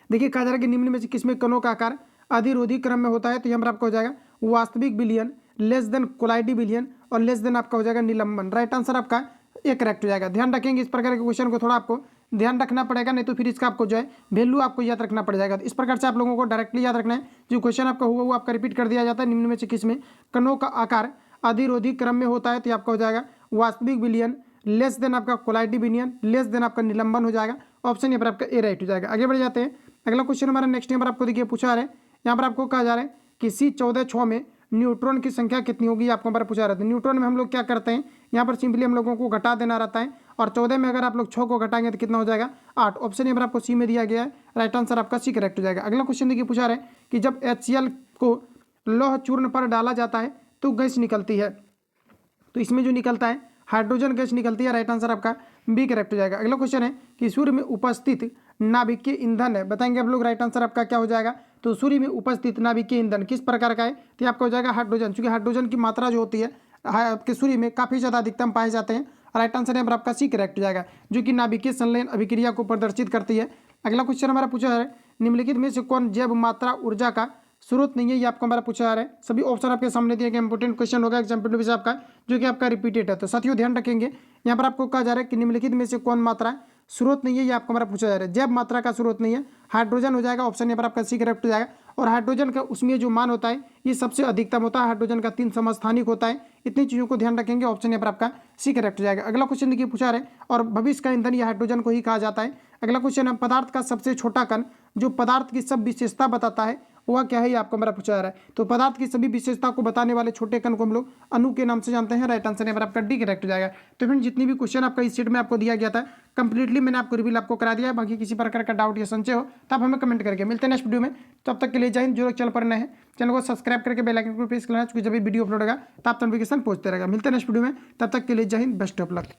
देखिए कहा जा रहा है कि निम्न में से किसमें कणों का आकार अधिरोधी क्रम में होता है, तो यहाँ पर आपका हो जाएगा वास्तविक विलयन, लेस देन कोलाइडी विलयन, और लेस देन आपका हो जाएगा निलंबन। राइट आंसर आपका ये करेक्ट हो जाएगा। ध्यान रखेंगे इस प्रकार के क्वेश्चन को थोड़ा आपको ध्यान रखना पड़ेगा, नहीं तो फिर इसका आपको जो है वैल्यू आपको याद रखना पड़ जाएगा। तो इस प्रकार से आप लोगों को डायरेक्टली याद रखना है, जो क्वेश्चन आपका हुआ वो आपका रिपीट कर दिया जाता है। निम्न में से किसमें कणों का आकार अधिरोधी क्रम में होता है, तो आपका हो जाएगा वास्तविक विलयन, लेस देन आपका कोलाइडी विलयन, लेस देन आपका निलंबन हो जाएगा। ऑप्शन यहाँ पर आपका ए राइट हो जाएगा। आगे बढ़ जाते हैं। अगला क्वेश्चन हमारा नेक्स्ट यहाँ पर आपको देखिए पूछा रहे हैं, यहाँ पर आपको कहा जा रहा है कि C14 में न्यूट्रॉन की संख्या कितनी होगी, आपको हमारा पूछा रहता है। न्यूट्रॉन में हम लोग क्या करते हैं, यहाँ पर सिंपली हम लोगों को घटा देना रहता है, और 14 में अगर आप लोग 6 को घटाएंगे तो कितना हो जाएगा 8। ऑप्शन यहाँ पर आपको सी में दिया गया है। राइट आंसर आपका सी करेक्ट हो जाएगा। अगला क्वेश्चन देखिए पूछा रहे हैं कि जब HCl को लौह चूर्ण पर डाला जाता है तो गैस निकलती है, तो इसमें जो निकलता है हाइड्रोजन गैस निकलती है। राइट आंसर आपका बी करेक्ट हो जाएगा। अगला क्वेश्चन है कि सूर्य में उपस्थित नाभिकीय ईंधन है, बताएंगे आप लोग। राइट आंसर आपका क्या हो जाएगा, तो सूर्य में उपस्थित नाभिकीय ईंधन किस प्रकार का है, तो आपका हो जाएगा हाइड्रोजन, क्योंकि हाइड्रोजन की मात्रा जो होती है आपके सूर्य में काफ़ी ज़्यादा अधिकतम पाए जाते हैं। राइट आंसर यहाँ पर आपका सी करेक्ट हो जाएगा, जो कि नाभिकीय संलयन अभिक्रिया को प्रदर्शित करती है। अगला क्वेश्चन हमारा पूछा है निम्नलिखित में से कौन जैव मात्रा ऊर्जा का स्रोत नहीं है, ये आपको हमारा पूछा जा रहा है। सभी ऑप्शन आपके सामने दिए गए इंपॉर्टेंट क्वेश्चन होगा एग्जाम पॉइंट ऑफ व्यू से आपका, जो कि आपका रिपीटेड है। तो साथियों ध्यान रखेंगे, यहाँ पर आपको कहा जा रहा है कि निम्नलिखित में से कौन मात्रा स्रोत नहीं है, ये आपको हमारा पूछा जा रहा है। जैव मात्रा का स्रोत नहीं है, हाइड्रोजन हो जाएगा, ऑप्शन यहाँ पर आपका सी करेक्ट हो जाएगा। और हाइड्रोजन का उसमें जो मान होता है ये सबसे अधिकतम होता है, हाइड्रोजन का 3 समस्थानिक होता है। इतनी चीज़ों को ध्यान रखेंगे, ऑप्शन यहाँ पर आपका सी करेक्ट हो जाएगा। अगला क्वेश्चन देखिए पूछा रहे और भविष्य का ईंधन ये हाइड्रोजन को ही कहा जाता है। अगला क्वेश्चन है पदार्थ का सबसे छोटा कण जो पदार्थ की सब विशेषता बताता है वह क्या है, ये आपको हमारा पूछा जा रहा है। तो पदार्थ की सभी विशेषता को बताने वाले छोटे कण को हम लोग अणु के नाम से जानते हैं। राइट आंसर यहाँ पर आपका डी करेक्ट हो जाएगा। तो फ्रेंड जितनी भी क्वेश्चन आपका इस शीट में आपको दिया गया था कंप्लीटली मैंने आपको रिवील आपको करा दिया है। बाकी किसी प्रकार का डाउट या संशय हो तो आप हमें कमेंट करके मिलते हैं नेक्स्ट वीडियो में। तब तक के लिए जय हिंद। जो लोग चैनल पर नए हैं चैनल को सब्सक्राइब करके बेल आइकन को प्रेस करना, क्योंकि जब भी वीडियो अपलोड होगा तो आप नोटिफिकेशन पहुंचते रहेगा। मिलते हैं नेक्स्ट वीडियो में, तब तक के लिए जय हिंद, बेस्ट ऑफ लक।